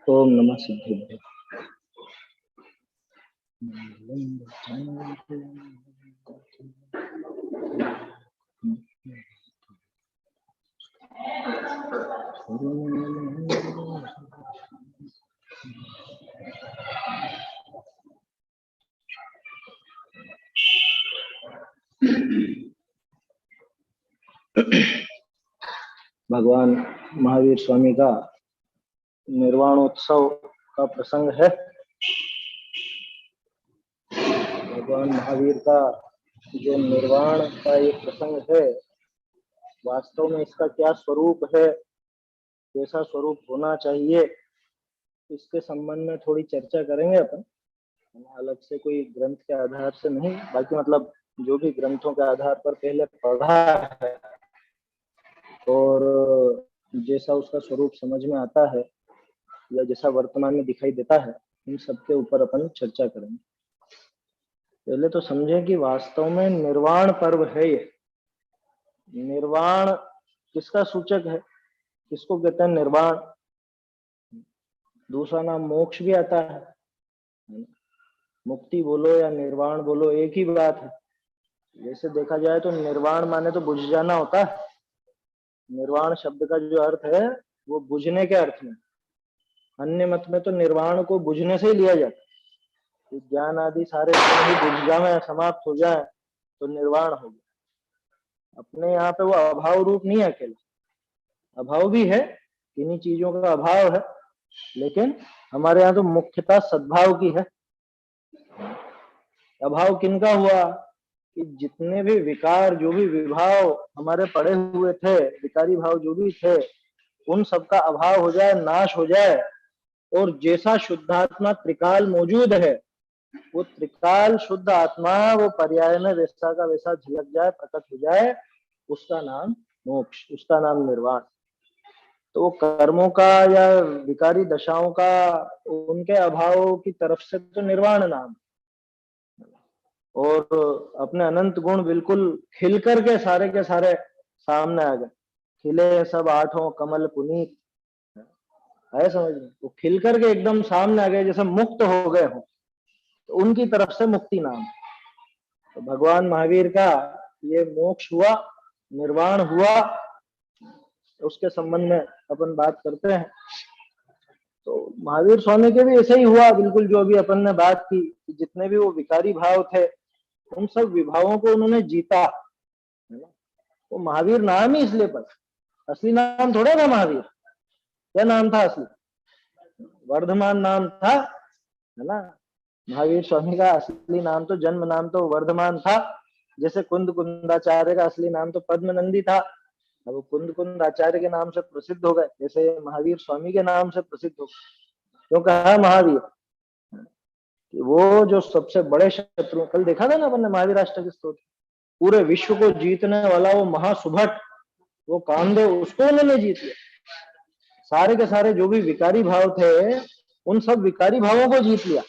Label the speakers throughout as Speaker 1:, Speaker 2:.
Speaker 1: ओम नमः सिद्धेभ्यो। भगवान महावीर स्वामी का निर्वाणोत्सव का प्रसंग है। भगवान महावीर का जो निर्वाण का ये प्रसंग है, वास्तव में इसका क्या स्वरूप है, कैसा स्वरूप होना चाहिए, इसके संबंध में थोड़ी चर्चा करेंगे अपन। अलग से कोई ग्रंथ के आधार से नहीं, बाकी मतलब जो भी ग्रंथों के आधार पर पहले पढ़ा है और जैसा उसका स्वरूप समझ में आता है या जैसा वर्तमान में दिखाई देता है, इन सबके ऊपर अपन चर्चा करेंगे। पहले तो समझें कि वास्तव में निर्वाण पर्व है ये। निर्वाण किसका सूचक है, किसको कहते हैं निर्वाण? दूसरा नाम मोक्ष भी आता है। मुक्ति बोलो या निर्वाण बोलो, एक ही बात है। जैसे देखा जाए तो निर्वाण माने तो बुझ जाना होता है। निर्वाण शब्द का जो अर्थ है वो बुझने के अर्थ में। अन्य मत में तो निर्वाण को बुझने से ही लिया जाता है। ज्ञान आदि सारे ही बुझ जाए, समाप्त हो जाए तो निर्वाण हो गया। अपने यहाँ पे वो अभाव रूप नहीं है, अकेला अभाव भी है, किन्हीं चीजों का अभाव है, लेकिन हमारे यहाँ तो मुख्यतः सद्भाव की है। अभाव किनका हुआ कि जितने भी विकार, जो भी विभाव हमारे पड़े हुए थे, विकारी भाव जो भी थे, उन सबका अभाव हो जाए, नाश हो जाए, और जैसा शुद्धात्मा त्रिकाल मौजूद है, वो त्रिकाल शुद्ध आत्मा वो पर्याय में वैसा का वैसा झलक जाए, प्रकट हो जाए, उसका नाम मोक्ष, उसका नाम निर्वाण। तो वो कर्मों का या विकारी दशाओं का, उनके अभाव की तरफ से तो निर्वाण नाम, और अपने अनंत गुण बिल्कुल खिल करके सारे के सारे सामने आ गए। खिले सब आठों कमल पुनीत, है समझ में? वो खिल करके एकदम सामने आ गए, जैसे मुक्त हो गए हो, तो उनकी तरफ से मुक्ति नाम। तो भगवान महावीर का ये मोक्ष हुआ, निर्वाण हुआ, उसके संबंध में अपन बात करते हैं। तो महावीर स्वामी के भी ऐसे ही हुआ बिल्कुल, जो अभी अपन ने बात की, जितने भी वो विकारी भाव थे, उन सब विभावों को उन्होंने जीता, है ना। वो महावीर नाम ही इसलिए पड़ा, असली नाम थोड़ा था महावीर। क्या नाम था असली? वर्धमान नाम था, है ना। महावीर स्वामी का असली नाम तो, जन्म नाम तो वर्धमान था। जैसे कुंद कुंदाचार्य का असली नाम तो पद्मनंदी था, अब वो कुंद कुंदाचार्य के नाम से प्रसिद्ध हो गए, जैसे महावीर स्वामी के नाम से प्रसिद्ध हो गए। क्यों कहा महावीर? वो जो सबसे बड़े शत्रु, कल देखा था ना अपन ने महावीर अष्टक स्तोत्र, पूरे विश्व को जीतने वाला वो महासुभट, वो कामदेव, उसको उन्होंने जीत लिया। सारे के सारे जो भी विकारी भाव थे, उन सब विकारी भावों को जीत लिया।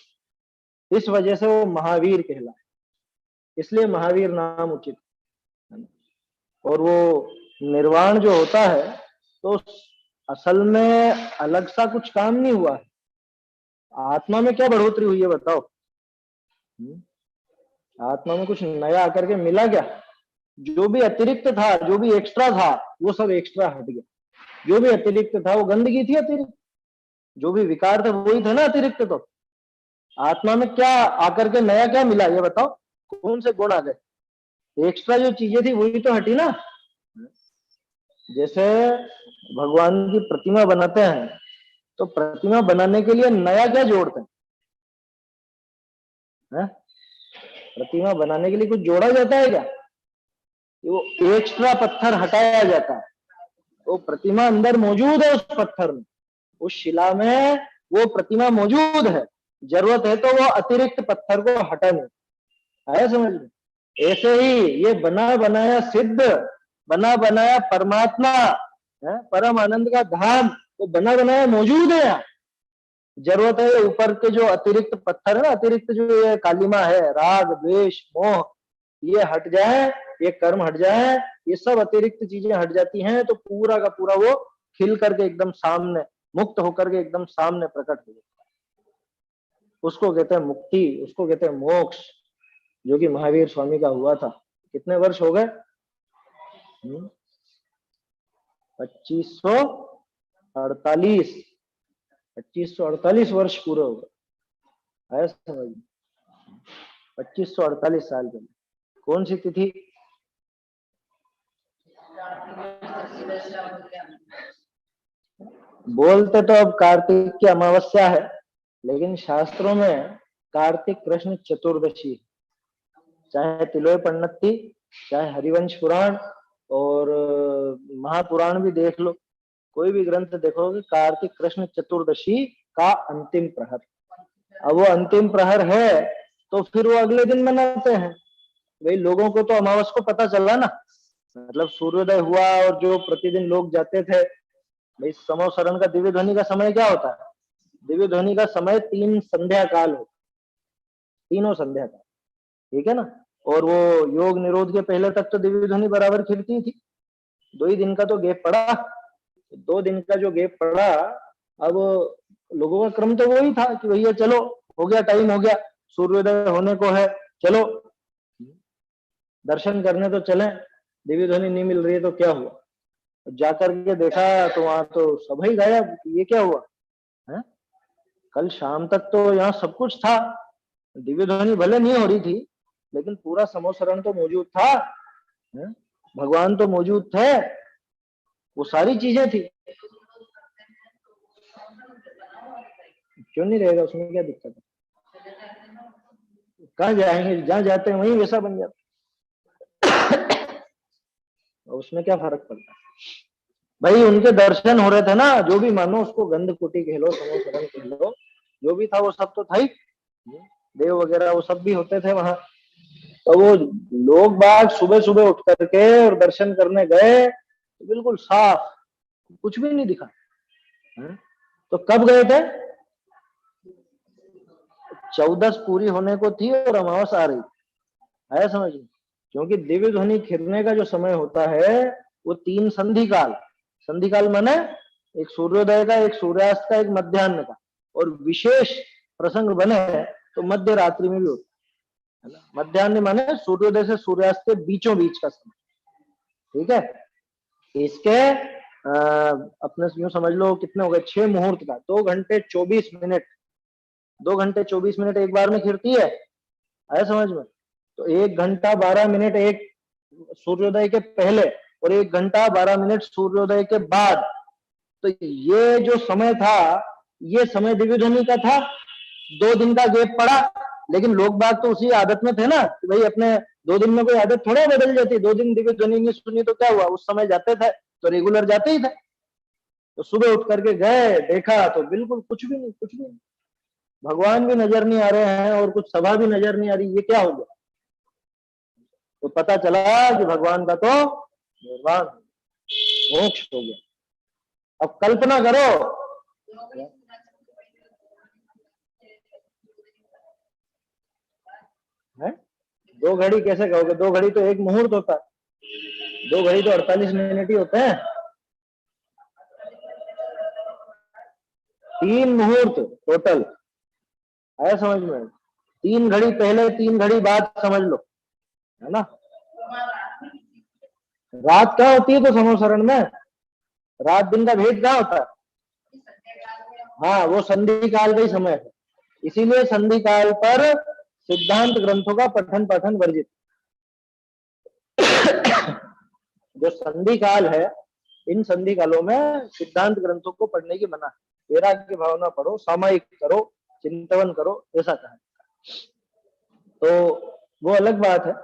Speaker 1: इस वजह से वो महावीर कहला, इसलिए महावीर नाम उचित है। और वो निर्वाण जो होता है, तो असल में अलग सा कुछ काम नहीं हुआ है। आत्मा में क्या बढ़ोतरी हुई है बताओ? आत्मा में कुछ नया आकर के मिला क्या? जो भी अतिरिक्त था, जो भी एक्स्ट्रा था, वो सब एक्स्ट्रा हट गया। जो भी अतिरिक्त था वो गंदगी थी अतिरिक्त, जो भी विकार थे वही थे ना अतिरिक्त। तो आत्मा में क्या आकर के नया क्या मिला ये बताओ? कौन से गुण आ गए? एक्स्ट्रा जो चीजें थी वही तो हटी ना। जैसे भगवान की प्रतिमा बनाते हैं, तो प्रतिमा बनाने के लिए नया क्या जोड़ते हैं? प्रतिमा बनाने के लिए कुछ जोड़ा जाता है क्या? वो एक्स्ट्रा पत्थर हटाया जाता है। वो प्रतिमा अंदर मौजूद है, उस पत्थर में, उस शिला में वो प्रतिमा मौजूद है। जरूरत है तो वो अतिरिक्त पत्थर को हटाने, आया समझ में? ऐसे ही ये बना बनाया सिद्ध, बना बनाया परमात्मा है, परम आनंद का धाम, वो बना बनाया मौजूद है यहाँ। जरूरत है ऊपर के जो अतिरिक्त पत्थर है ना, अतिरिक्त जो ये कालिमा है, राग द्वेष मोह, ये हट जाए, ये कर्म हट जाए, ये सब अतिरिक्त चीजें हट जाती हैं, तो पूरा का पूरा वो खिल करके एकदम सामने, मुक्त होकर के एकदम सामने प्रकट हो जाता है। उसको कहते हैं मुक्ति, उसको कहते हैं मोक्ष, जो कि महावीर स्वामी का हुआ था। कितने वर्ष हो गए? 2548, 2548 वर्ष पूरे हो गए। आया समझ में? 2548 साल पहले। कौन सी तिथि? बोलते तो अब कार्तिक की अमावस्या है, लेकिन शास्त्रों में कार्तिक कृष्ण चतुर्दशी, चाहे तिलोय पन्नती, चाहे हरिवंश पुराण और महापुराण भी देख लो, कोई भी ग्रंथ देखोगे, कार्तिक कृष्ण चतुर्दशी का अंतिम प्रहर। अब वो अंतिम प्रहर है तो फिर वो अगले दिन मनाते हैं। भाई लोगों को तो अमावस को पता चला ना, मतलब सूर्योदय हुआ और जो प्रतिदिन लोग जाते थे। भाई समोसरण का दिव्य ध्वनि का समय क्या होता है? दिव्य ध्वनि का समय 3 संध्या काल हो, तीनों संध्या काल, ठीक है ना। और वो योग निरोध के पहले तक तो दिव्य ध्वनि बराबर खिलती थी। 2 ही दिन का तो गैप पड़ा, 2 दिन का जो गैप पड़ा, अब लोगों का क्रम तो वही था कि भैया चलो हो गया, टाइम हो गया, सूर्योदय होने को है, चलो दर्शन करने तो चलें। दिव्य ध्वनि नहीं मिल रही है तो क्या हुआ? जाकर के देखा तो वहां तो सब ही गायब। ये क्या हुआ है? कल शाम तक तो यहाँ सब कुछ था, दिव्य ध्वनि भले नहीं हो रही थी, लेकिन पूरा समोसरण तो मौजूद था, है? भगवान तो मौजूद थे, वो सारी चीजें थी। क्यों नहीं रहेगा? उसमें क्या दिक्कत है? कहाँ जाएंगे? जहाँ जाते हैं वहीं वैसा बन जाता, उसमें क्या फर्क पड़ता है? भाई उनके दर्शन हो रहे थे ना, जो भी मानो उसको, गंध कुटी कह लो, समोसरण कह लो, जो भी था वो सब तो था ही। देव वगैरह वो सब भी होते थे वहां। तो वो लोग बाग सुबह सुबह उठ करके और दर्शन करने गए तो बिल्कुल साफ, कुछ भी नहीं दिखा। तो कब गए थे? 14 पूरी होने को थी और अमावस आ रही, आया समझ में? क्योंकि दिव्य ध्वनि खिरने का जो समय होता है वो 3 संधि काल, संधि काल माने एक सूर्योदय का, एक सूर्यास्त का, एक मध्याह्न का, और विशेष प्रसंग बने तो मध्य रात्रि में भी होता है ना। मध्याह्न माने सूर्योदय से सूर्यास्त के बीचों बीच का समय, ठीक है। इसके अपने यूं समझ लो कितने हो गए, 6 मुहूर्त का 2 घंटे 24 मिनट, 2 घंटे 24 मिनट एक बार में खिरती है, आया समझ में? तो 1 घंटा 12 मिनट एक सूर्योदय के पहले और 1 घंटा 12 मिनट सूर्योदय के बाद। तो ये जो समय था, ये समय दिव्य ध्वनि का था। 2 दिन का गैप पड़ा, लेकिन लोग बाग तो उसी आदत में थे ना कि भाई अपने 2 दिन में कोई आदत थोड़ा बदल जाती। 2 दिन दिव्य ध्वनि नहीं सुनी तो क्या हुआ? उस समय जाते थे तो रेगुलर जाते ही थे। तो सुबह उठ करके गए, देखा तो बिल्कुल कुछ भी नहीं, कुछ भी नहीं, भगवान भी नजर नहीं आ रहे हैं और कुछ सभा भी नजर नहीं आ रही। ये क्या हो गया? तो पता चला कि भगवान का तो निर्वाण, मोक्ष हो गया। अब कल्पना करो, है 2 घड़ी कैसे कहोगे? 2 घड़ी तो 1 मुहूर्त होता है, 2 घड़ी तो 48 मिनट ही होते हैं। 3 मुहूर्त टोटल, आया समझ में? 3 घड़ी पहले 3 घड़ी बाद समझ लो, है ना। रात क्या होती है तो समोसरण में? रात दिन का भेद क्या होता है? हाँ, वो संधि काल का ही समय है, इसीलिए संधि काल पर सिद्धांत ग्रंथों का पठन पाठन वर्जित। जो संधि काल है, इन संधि कालों में सिद्धांत ग्रंथों को पढ़ने की मना है। वैराग्य की भावना पढ़ो, सामायिक करो, चिंतन करो, ऐसा कहा। तो वो अलग बात है।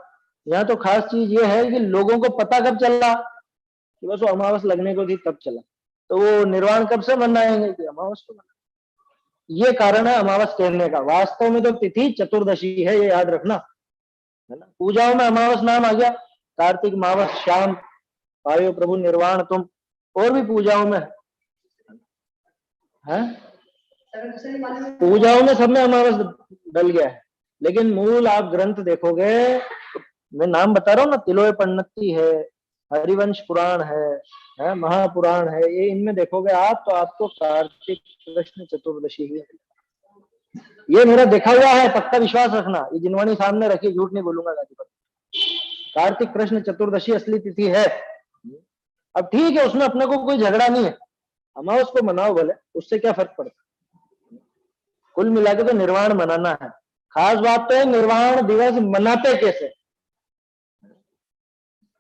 Speaker 1: यहाँ तो खास चीज ये है कि लोगों को पता कब चला कि बस वो अमावस लगने को थी तब चला, तो वो निर्वाण कब से मनाएंगे कि अमावस को मना। ये कारण है अमावस कहने का। वास्तव में तो तिथि चतुर्दशी है, ये याद रखना, है ना। पूजाओं में अमावस नाम आ गया, कार्तिक मावस श्याम पायो प्रभु निर्वाण तुम, और भी पूजाओं में है, पूजाओं में सब में अमावस डल गया है। लेकिन मूल आप ग्रंथ देखोगे तो मैं नाम बता रहा हूँ ना, तिलोय पन्नती है, हरिवंश पुराण है है, महापुराण है ये, इनमें देखोगे आप तो आपको कार्तिक कृष्ण चतुर्दशी ही ये मेरा देखा हुआ है, पक्का विश्वास रखना, ये जिनवाणी सामने रखी, झूठ नहीं बोलूंगा गाजी पर। कार्तिक कृष्ण चतुर्दशी असली तिथि है। अब ठीक है, उसमें अपने को कोई झगड़ा नहीं है, अमावस को मनाओ भले, उससे क्या फर्क पड़ता। कुल मिला के तो निर्वाण मनाना है। खास बात तो है निर्वाण दिवस मनाते कैसे।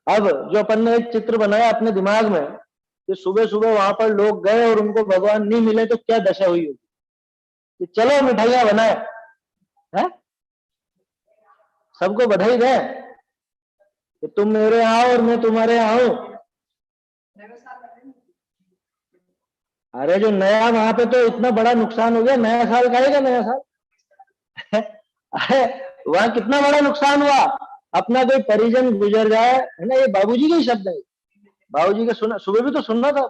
Speaker 1: अब जो अपन ने एक चित्र बनाया अपने दिमाग में कि सुबह सुबह वहां पर लोग गए और उनको भगवान नहीं मिले तो क्या दशा हुई होगी, कि चलो मिठाइयां बनाए, है सबको बधाई दे कि तुम मेरे यहाँ और मैं तुम्हारे यहाँ हूं। अरे जो नया वहां पे तो इतना बड़ा नुकसान हो गया, नया साल खाएगा नया साल अरे वहां कितना बड़ा नुकसान हुआ, अपना कोई परिजन गुजर जाए, है ना, ये बाबूजी के ही शब्द है, बाबूजी के सुना, सुबह भी तो सुनना था।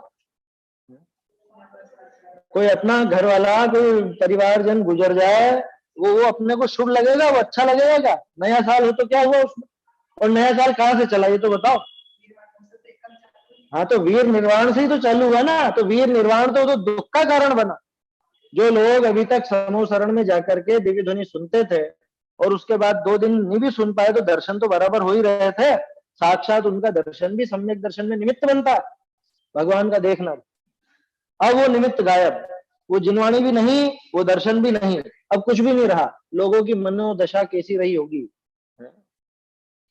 Speaker 1: कोई अपना घर वाला कोई परिवारजन गुजर जाए, वो अपने को शुभ लगेगा, वो अच्छा लगेगा क्या। नया साल हो तो क्या हुआ उसमें, और नया साल कहां से चला ये तो बताओ। हाँ तो वीर निर्वाण से ही तो चालू हुआ ना, तो वीर निर्वाण तो दुख का कारण बना। जो लोग अभी तक समूह शरण में जाकर के दिव्य ध्वनि सुनते थे और उसके बाद 2 दिन नहीं भी सुन पाए तो दर्शन तो बराबर हो ही रहे थे, साक्षात उनका दर्शन भी सम्यक दर्शन में निमित्त बनता भगवान का देखना। अब वो निमित्त गायब, वो जिनवाणी भी नहीं, वो दर्शन भी नहीं, अब कुछ भी नहीं रहा। लोगों की मनोदशा कैसी रही होगी,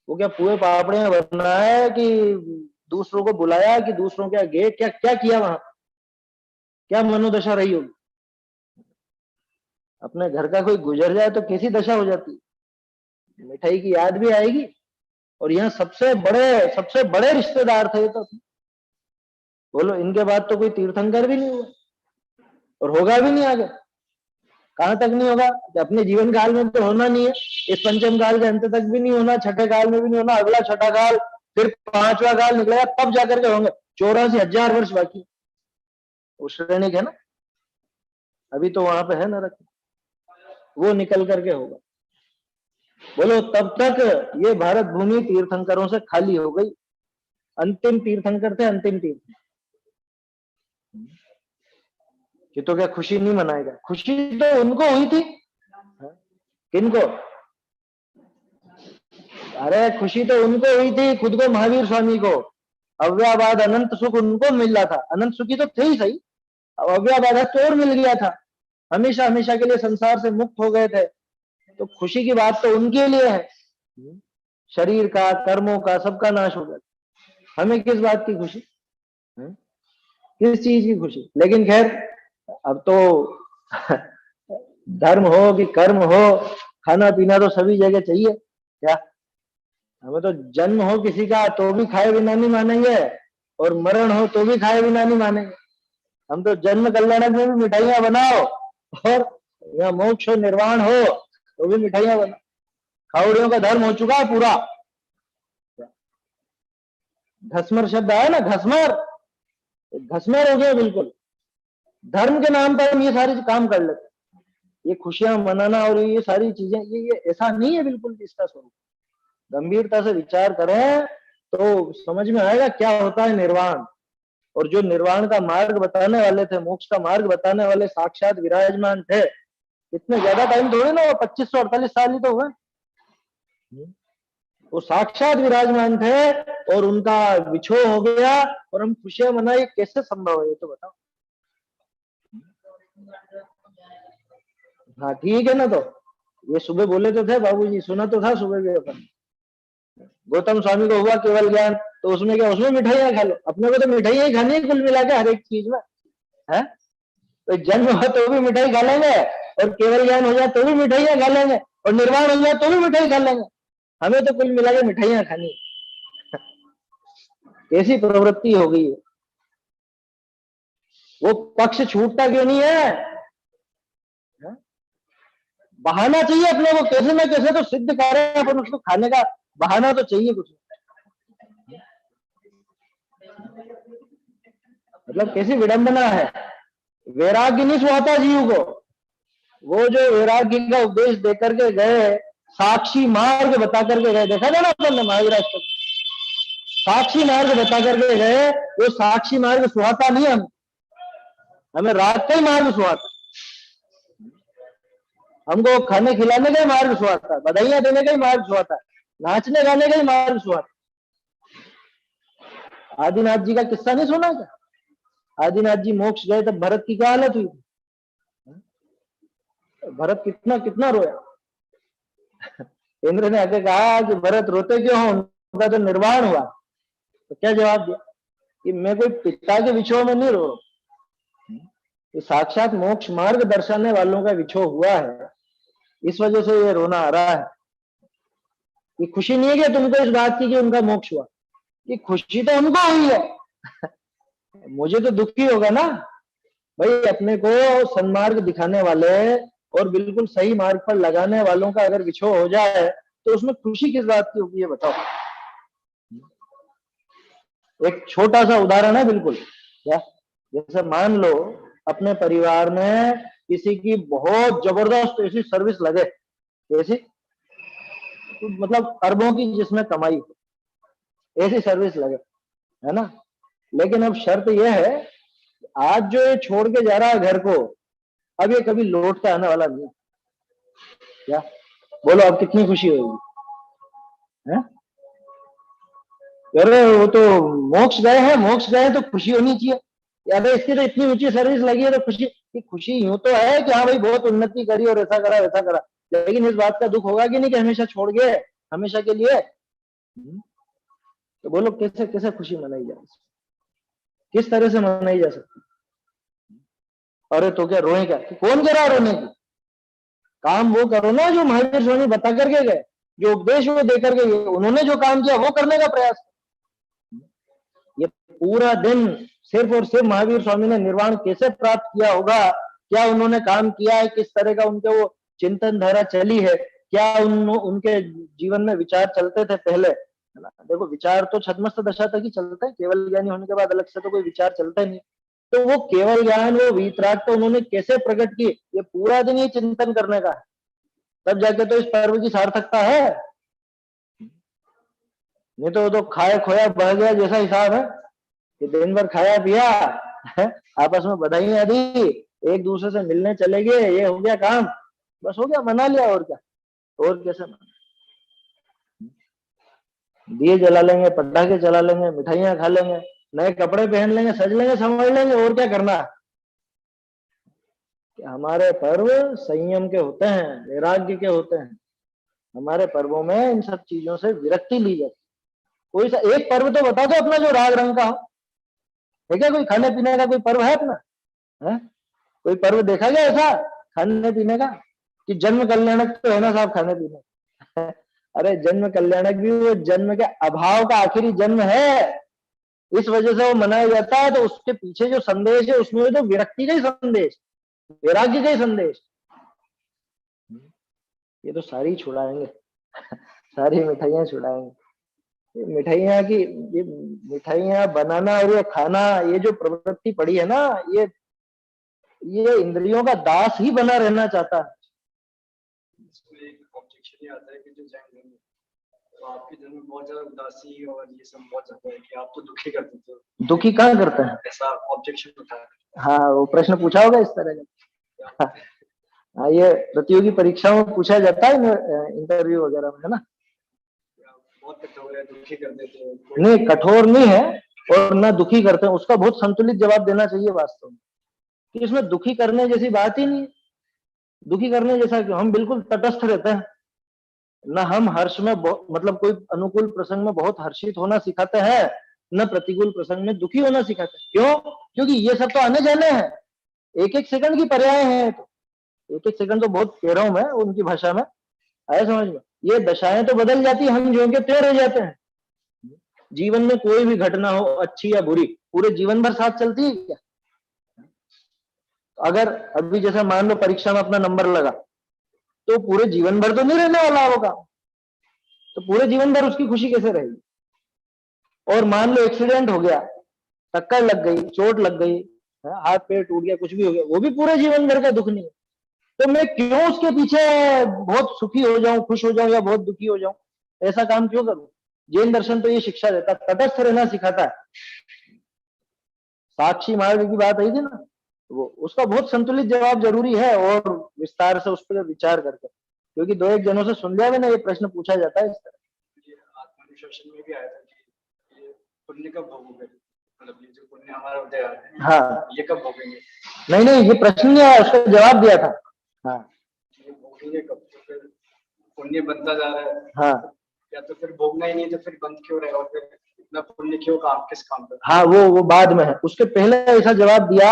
Speaker 1: वो क्या पुए पापड़े बनाए कि दूसरों को बुलाया कि दूसरों के आगे क्या क्या किया, वहां क्या मनोदशा रही होगी। अपने घर का कोई गुजर जाए तो कैसी दशा हो जाती, मिठाई की याद भी आएगी। और यहाँ सबसे बड़े रिश्तेदार थे तो, बोलो इनके बाद तो कोई तीर्थंकर भी नहीं हुआ और होगा भी नहीं आगे। कहां तक नहीं होगा कि अपने जीवन काल में तो होना नहीं है, इस पंचम काल के अंत तक भी नहीं होना, छठे काल में भी नहीं होना, अगला छठा काल, फिर 5वां काल निकलेगा तब जाकर के होंगे। 84,000 वर्ष बाकी वो श्रेणी है ना, अभी तो वहां पे है नरक, वो निकल करके होगा। बोलो तब तक ये भारत भूमि तीर्थंकरों से खाली हो गई। अंतिम तीर्थंकर थे, अंतिम तीर्थ कि तो क्या खुशी नहीं मनाएगा, खुशी तो उनको हुई थी। किनको, अरे खुशी तो उनको हुई थी, खुद को महावीर स्वामी को अव्याबाद अनंत सुख उनको मिल रहा था। अनंत सुखी तो थे ही सही, अब अव्याबाद तो और मिल गया था, हमेशा हमेशा के लिए संसार से मुक्त हो गए थे। तो खुशी की बात तो उनके लिए है, शरीर का कर्मों का सबका नाश हो गया, हमें किस बात की खुशी, किस चीज की खुशी। लेकिन खैर अब तो धर्म हो कि कर्म हो, खाना पीना तो सभी जगह चाहिए क्या। हमें तो जन्म हो किसी का तो भी खाए बिना नहीं मानेंगे, और मरण हो तो भी खाए बिना नहीं मानेंगे। हम तो जन्म कल्याणक में भी मिठाइयां बनाओ, और या मोक्ष हो निर्वाण हो तो भी मिठाइयां बनाओ। खावड़ियों का धर्म हो चुका है पूरा। घसमर शब्द आया ना, घसमर, घसमर हो गया बिल्कुल। धर्म के नाम पर हम ये सारी काम कर लेते, ये खुशियां मनाना और ये सारी चीजें, ये ऐसा नहीं है बिल्कुल इसका स्वरूप। गंभीरता से विचार करें तो समझ में आएगा क्या होता है निर्वाण। और जो निर्वाण का मार्ग बताने वाले थे, मोक्ष का मार्ग बताने वाले साक्षात विराजमान थे। इतने ज्यादा टाइम थोड़े ना, वो 2548 साल ही तो हुए, वो साक्षात विराजमान थे और उनका विछोह हो गया और हम खुशियां मनाए, कैसे संभव है ये तो बताओ। हाँ ठीक है ना, तो ये सुबह बोले तो थे बाबूजी, सुना तो था सुबह भी अपन। गौतम स्वामी को हुआ केवल ज्ञान, तो उसमें क्या, उसमें मिठाइयां खा लो। अपने को तो मिठाइयां ही खानी है कुल मिला के हर एक चीज में, है तो जन्म हो तो भी मिठाई खा लेंगे, और केवल ज्ञान हो जाए तो भी मिठाइयां खा लेंगे, और निर्वाण हो जाए तो भी मिठाई खा लेंगे। हमें तो कुल मिला के मिठाइयां खानी ऐसी प्रवृत्ति हो गई है। वो पक्ष छूटता क्यों नहीं है, बहाना चाहिए अपने को, कैसे ना कैसे तो सिद्ध करें अपन, उसको खाने का बहाना तो चाहिए कुछ। मतलब कैसी विडंबना है। वैराग्य नहीं सुहाता जीव को, वो जो वैराग्य का उपदेश देकर के गए, साक्षी मार्ग बता करके गए, देखा था ना अपन ने महावीराष्टक, साक्षी मार्ग बता करके गए, वो साक्षी मार्ग सुहाता नहीं, हमें रात का ही मार्ग सुहाता, हमको खाने खिलाने का ही मार्ग सुहाता, बधाइयां देने का ही मार्ग सुहाता, नाचने गाने का ही मार्ग सुहाता। आदिनाथ जी का किस्सा नहीं सुना क्या? आदिनाथ जी मोक्ष गए तब भरत की क्या हालत हुई? भरत कितना कितना रोया। इंद्र ने आके कहा कि भरत रोते क्यों हो, उनका तो निर्वाण हुआ। तो क्या जवाब दिया कि मैं कोई पिता के विछोह में नहीं रो रहा, ये साक्षात मोक्ष मार्ग दर्शाने वालों का विछोह हुआ है, इस वजह से ये रोना आ रहा है। ये खुशी नहीं है कि तुमको इस बात की कि उनका मोक्ष हुआ, ये खुशी तो हमको हुई है। मुझे तो दुखी होगा ना भाई, अपने को सन्मार्ग दिखाने वाले और बिल्कुल सही मार्ग पर लगाने वालों का अगर विछोह हो जाए तो उसमें खुशी किस बात की होगी, ये बताओ। एक छोटा सा उदाहरण है बिल्कुल, क्या जैसे मान लो अपने परिवार में किसी की बहुत जबरदस्त ऐसी सर्विस लगे, ऐसी मतलब अरबों की जिसमें कमाई हो, ऐसी सर्विस लगे, है ना। लेकिन अब शर्त यह है, आज जो ये छोड़ के जा रहा है घर को, अब ये कभी लौट के आने वाला नहीं, क्या बोलो, अब कितनी खुशी होगी, है? अरे वो तो मोक्ष गए हैं, मोक्ष गए तो खुशी होनी चाहिए यार, इसकी तो इतनी ऊंची सर्विस लगी है तो खुशी, कि खुशी यूं तो है कि हाँ भाई बहुत उन्नति करी और ऐसा करा वैसा करा, लेकिन इस बात का दुख होगा कि नहीं कि हमेशा छोड़ गए हमेशा के लिए। तो बोलो कैसे कैसे खुशी मनाई जा सकती, किस तरह से मनाई जा सकती? अरे तो क्या रोए क्या, कौन कह रहा रोने की? काम वो करो ना जो महावीर स्वामी बता करके गए, जो उपदेश वो दे करके गए, उन्होंने जो काम किया वो करने का प्रयास। ये पूरा दिन सिर्फ और सिर्फ महावीर स्वामी ने निर्वाण कैसे प्राप्त किया होगा, क्या उन्होंने काम किया है, किस तरह का उनके वो चिंतन धारा चली है, क्या उनके जीवन में विचार चलते थे पहले, है ना। देखो विचार तो छद्मस्त दशा तक ही चलते हैं, केवल ज्ञानी होने के बाद अलग से तो कोई विचार चलता नहीं। तो वो केवल ज्ञान, वो वीतराग तो उन्होंने कैसे प्रकट की, ये पूरा दिन ये चिंतन करने का है, तब जाके तो इस पर्व की सार्थकता है। नहीं तो वो तो खाया खोया बह गया जैसा हिसाब है, कि दिन भर खाया पिया, आपस में बधाइयां दी, एक दूसरे से मिलने चले गए, ये हो गया काम, बस हो गया, मना लिया, और क्या, और कैसे मना? दिए जला लेंगे, पटाखे चला लेंगे, मिठाइयां खा लेंगे, नए कपड़े पहन लेंगे, सज लेंगे, संभाल लेंगे, और क्या करना है? हमारे पर्व संयम के होते हैं, वैराग्य के होते हैं, हमारे पर्वों में इन सब चीजों से विरक्ति ली जाती। कोई सा एक पर्व तो बता दो अपना जो राग रंग का हो, है क्या? कोई खाने पीने का कोई पर्व है अपना, है? कोई पर्व देखा गया ऐसा खाने पीने का, कि जन्म कल्याणक तो है ना साहब खाने पीने? अरे जन्म कल्याणक भी वो जन्म के अभाव का आखिरी जन्म है, इस वजह से वो मनाया जाता है। तो उसके पीछे जो संदेश है उसमें तो विरक्ति का ही संदेश, वैराग्य का ही संदेश, ये तो सारी छुड़ाएंगे। सारी मिठाइयां छुड़ाएंगे। मिठाइयां की, ये मिठाइयां बनाना और ये खाना, ये जो प्रवृत्ति पड़ी है ना, ये इंद्रियों का दास ही बना रहना चाहता है।
Speaker 2: एक ऑब्जेक्शन ये आता है कि जो जैन धर्म है, तो आपके धर्म में बहुत ज्यादा उदासी और ये सब बहुत ज्यादा है कि आप तो दुखी करते थे।
Speaker 1: दुखी कहाँ करते हैं,
Speaker 2: ऐसा ऑब्जेक्शन उठा है।
Speaker 1: हाँ वो प्रश्न पूछा होगा इस तरह का। हाँ ये प्रतियोगी परीक्षाओं में पूछा जाता है, इंटरव्यू वगैरह में, है ना।
Speaker 2: बहुत कठोर है, दुखी कर देते हैं।
Speaker 1: नहीं कठोर नहीं है और ना दुखी करते हैं, उसका बहुत संतुलित जवाब देना चाहिए वास्तव में, कि इसमें दुखी करने जैसी बात ही नहीं। दुखी करने जैसा कि हम बिल्कुल तटस्थ रहते हैं ना, हम हर्ष में मतलब कोई अनुकूल प्रसंग में बहुत हर्षित होना सिखाते हैं, न प्रतिकूल प्रसंग में दुखी होना सिखाते हैं। क्यों? क्योंकि ये सब तो आने जाने हैं, एक एक सेकंड की पर्याय है। तो एक एक सेकंड तो बहुत कह रहा हूं मैं उनकी भाषा में, आया समझ में? ये दशाएं तो बदल जाती है, हम जो के त्यों रह जाते हैं। जीवन में कोई भी घटना हो, अच्छी या बुरी, पूरे जीवन भर साथ चलती है क्या? अगर अभी जैसे मान लो परीक्षा में अपना नंबर लगा, तो पूरे जीवन भर तो नहीं रहने वाला होगा, तो पूरे जीवन भर उसकी खुशी कैसे रहेगी? और मान लो एक्सीडेंट हो गया, टक्कर लग गई, चोट लग गई, हाथ पैर टूट गया, कुछ भी हो गया, वो भी पूरे जीवन भर का दुख नहीं है। तो मैं क्यों उसके पीछे बहुत सुखी हो जाऊं, खुश हो जाऊं, या बहुत दुखी हो जाऊं? ऐसा काम क्यों करूं? जैन दर्शन तो ये शिक्षा देता, तटस्थ रहना सिखाता है। साक्षी मार्ग की बात आई थी ना, वो उसका बहुत संतुलित जवाब जरूरी है, और विस्तार से उस पर विचार करके, क्योंकि दो एक जनों से सुन लिया मैंने, ये प्रश्न पूछा जाता है इस तरह।
Speaker 2: ये आत्मानुशासन में भी आया था कि ये पुण्य कब भोगोगे, मतलब ये जो पुण्य हमारा उदय आ है,
Speaker 1: हाँ,
Speaker 2: ये कब भोगेंगे?
Speaker 1: नहीं नहीं, ये प्रश्न नहीं आया, उसका जवाब दिया था। हाँ
Speaker 2: ये भोगेंगे कब? तो फिर पुण्य बनता जा रहा है,
Speaker 1: हाँ
Speaker 2: या तो फिर भोगना ही नहीं, तो फिर बंद क्यों रहेगा, और फिर इतना पुण्य क्यों, काम किस काम पर?
Speaker 1: हाँ, वो बाद में है। उसके पहले ऐसा जवाब दिया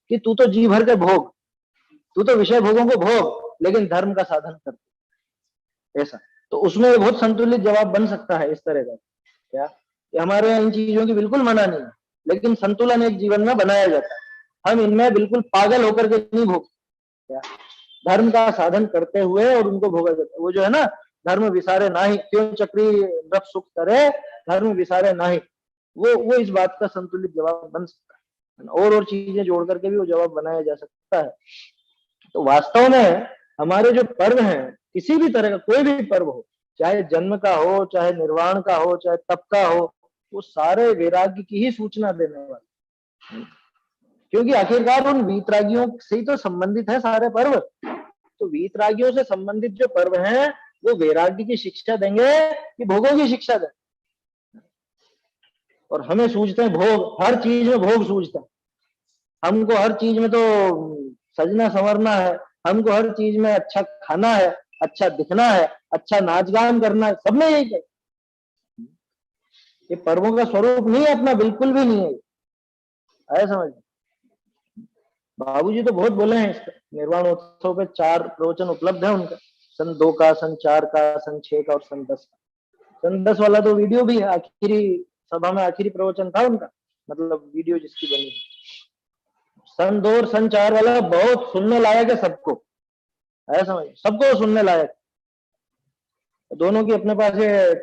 Speaker 1: कि तू तो जी भर के भोग, तू तो विषय भोगों को भोग, लेकिन धर्म का साधन कर, ऐसा। तो उसमें बहुत संतुलित जवाब बन सकता है इस तरह का, क्या कि हमारे यहाँ इन चीजों की बिल्कुल मना नहीं है, लेकिन संतुलन एक जीवन में बनाया जाता है। हम इनमें बिल्कुल पागल होकर के नहीं भोग, क्या धर्म का साधन करते हुए और उनको भोगा जाता है। वो जो है ना, धर्म विसारे नाही, क्यों चक्री रफ सुख करे, धर्म विसारे नाही, वो इस बात का संतुलित जवाब बन सकता है, और चीजें जोड़ करके भी वो जवाब बनाया जा सकता है। तो वास्तव में हमारे जो पर्व हैं, किसी भी तरह का कोई भी पर्व हो, चाहे जन्म का हो, चाहे निर्वाण का हो, चाहे तप का हो, वो सारे वैराग्य की ही सूचना देने वाले, क्योंकि आखिरकार उन वीतरागियों से ही तो संबंधित है सारे पर्व। तो वीतरागियों से संबंधित जो पर्व हैं, वो वैराग्य की शिक्षा देंगे कि भोगों की शिक्षा देंगे। और हमें सूझते हैं भोग, हर चीज में भोग सूझता है हमको, हर चीज में तो सजना संवरना है, हमको हर चीज में अच्छा खाना है, अच्छा दिखना है, अच्छा नाच गान करना है, सब में यही है। ये पर्वों का स्वरूप नहीं है अपना, बिल्कुल भी नहीं है, आया समझ। बाबूजी तो बहुत बोले हैं इसका, निर्वाण उत्सव पे 4 प्रवचन उपलब्ध है उनका, सन 2 का, सन 4 का, सन 6 का और सन 10 का। सन 10 वाला तो वीडियो भी है, आखिरी सभा में आखिरी प्रवचन था उनका, मतलब वीडियो जिसकी बनी है। सन 2 और सन 4 वाला बहुत सुनने लायक है सबको, ऐसा समझ, सबको सुनने लायक। दोनों की अपने पास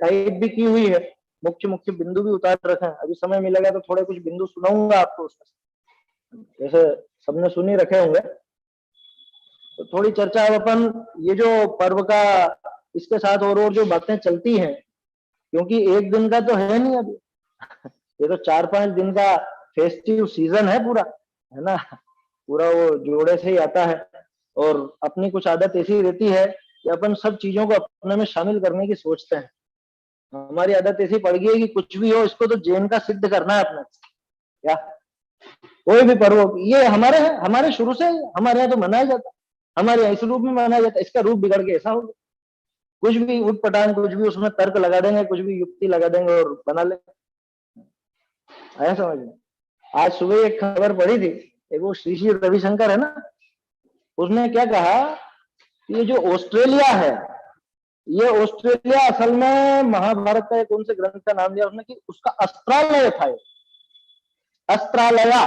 Speaker 1: टाइप भी की हुई है, मुख्य मुख्य बिंदु भी उतार रखे हैं। अभी समय मिलेगा तो थोड़े कुछ बिंदु सुनाऊंगा आपको उसमें, जैसे सबने सुन ही रखे होंगे। तो थोड़ी चर्चा अब अपन ये जो पर्व का, इसके साथ और जो बातें चलती हैं, क्योंकि एक दिन का तो है नहीं अभी, ये तो 4-5 दिन का फेस्टिव सीजन है पूरा, है ना, पूरा वो जोड़े से ही आता है। और अपनी कुछ आदत ऐसी रहती है कि अपन सब चीजों को अपने में शामिल करने की सोचते हैं। हमारी आदत ऐसी पड़ गई है कि कुछ भी हो, इसको तो जैन का सिद्ध करना है अपने, क्या कोई भी पर्व हो, ये हमारे शुरू से हमारे यहाँ तो मनाया जाता है, हमारे यहाँ इस रूप में मनाया जाता है। इसका रूप बिगड़ के ऐसा हो गया, कुछ भी उठ पटांग, कुछ भी उसमें तर्क लगा देंगे, कुछ भी युक्ति लगा देंगे और बना लेंगे, आया समझ में। आज सुबह एक खबर पड़ी थी, एक वो श्री श्री रविशंकर है ना, उसने क्या कहा, ये जो ऑस्ट्रेलिया है, ये ऑस्ट्रेलिया असल में महाभारत का कौन से ग्रंथ का नाम लिया उसने कि उसका अस्त्रालय था, अस्त्रालया,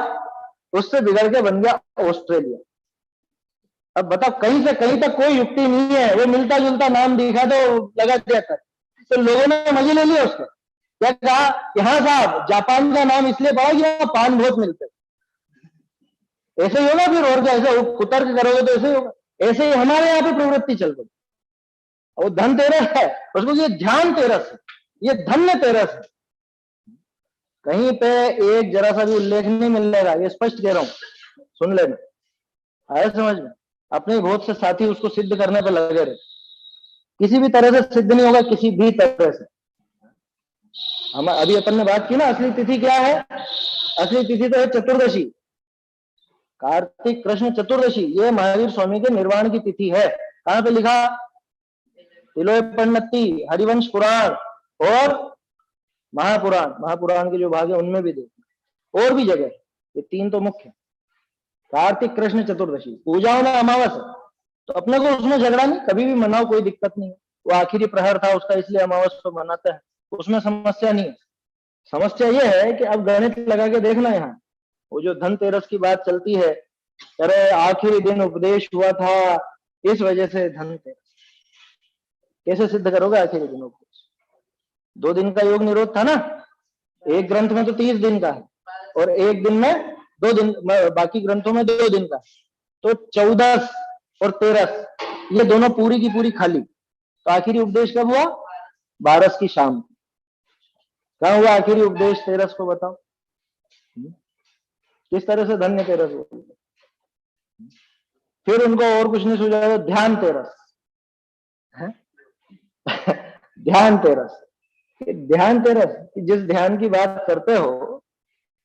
Speaker 1: उससे बिगड़ के बन गया ऑस्ट्रेलिया। अब बताओ, कहीं से कहीं तक कोई युक्ति नहीं है, वो मिलता जुलता नाम दिखा तो लगा दिया था, तो लोगों ने मजे ले लिया उसका। क्या कहा कि हाँ साहब, जापान का नाम इसलिए पड़ा कि वहां पान बहुत मिलते, ऐसे ही होगा फिर, और क्या, ऐसे कुतर्क करोगे तो ऐसे ही होगा। ऐसे ही हमारे यहाँ पे प्रवृत्ति चल रही, वो धन तेरस है, उसको ये ध्यान तेरस है, ये धन्य तेरस है, कहीं पे एक जरा सा भी उल्लेख नहीं मिलेगा, ये स्पष्ट कह रहा हूं, सुन लेना, आया समझ में। अपने बहुत से साथी उसको सिद्ध करने पे लगे रहे, किसी भी तरह से सिद्ध नहीं होगा, किसी भी तरह से। हम अभी अपन ने बात की ना, असली तिथि क्या है, असली तिथि तो है चतुर्दशी, कार्तिक कृष्ण चतुर्दशी, ये महावीर स्वामी के निर्वाण की तिथि है। कहां पे लिखा, तिलोय पन्नति, हरिवंश पुराण और महापुराण, महापुराण के जो भाग है उनमें भी देखो, और भी जगह, ये 3 तो मुख्य, कार्तिक कृष्ण चतुर्दशी। पूजाओं में अमावस है, तो अपने को उसमें झगड़ा नहीं, कभी भी मनाओ, कोई दिक्कत नहीं है। वो आखिरी प्रहर था उसका, इसलिए अमावस को मनाते हैं, उसमें समस्या नहीं है। समस्या ये है कि अब गणित लगा के देखना, यहाँ वो जो धनतेरस की बात चलती है, अरे आखिरी दिन उपदेश हुआ था, इस वजह से धनतेरस, कैसे सिद्ध करोगे आखिरी दिन उपदेश? 2 दिन का योग निरोध था ना, एक ग्रंथ में तो 30 दिन का है, और एक दिन में 2 दिन, बाकी ग्रंथों में 2 दिन का, तो 14 और 13 ये दोनों पूरी की पूरी खाली। तो आखिरी उपदेश कब हुआ, 12 की शाम। कहाँ हुआ आखिरी उपदेश तेरस को, बताओ। किस तरह से धन्य तेरस हुआ? फिर उनको और कुछ नहीं सूझा, ध्यान तेरस है। ध्यान तेरस, ध्यान तेरस, जिस ध्यान की बात करते हो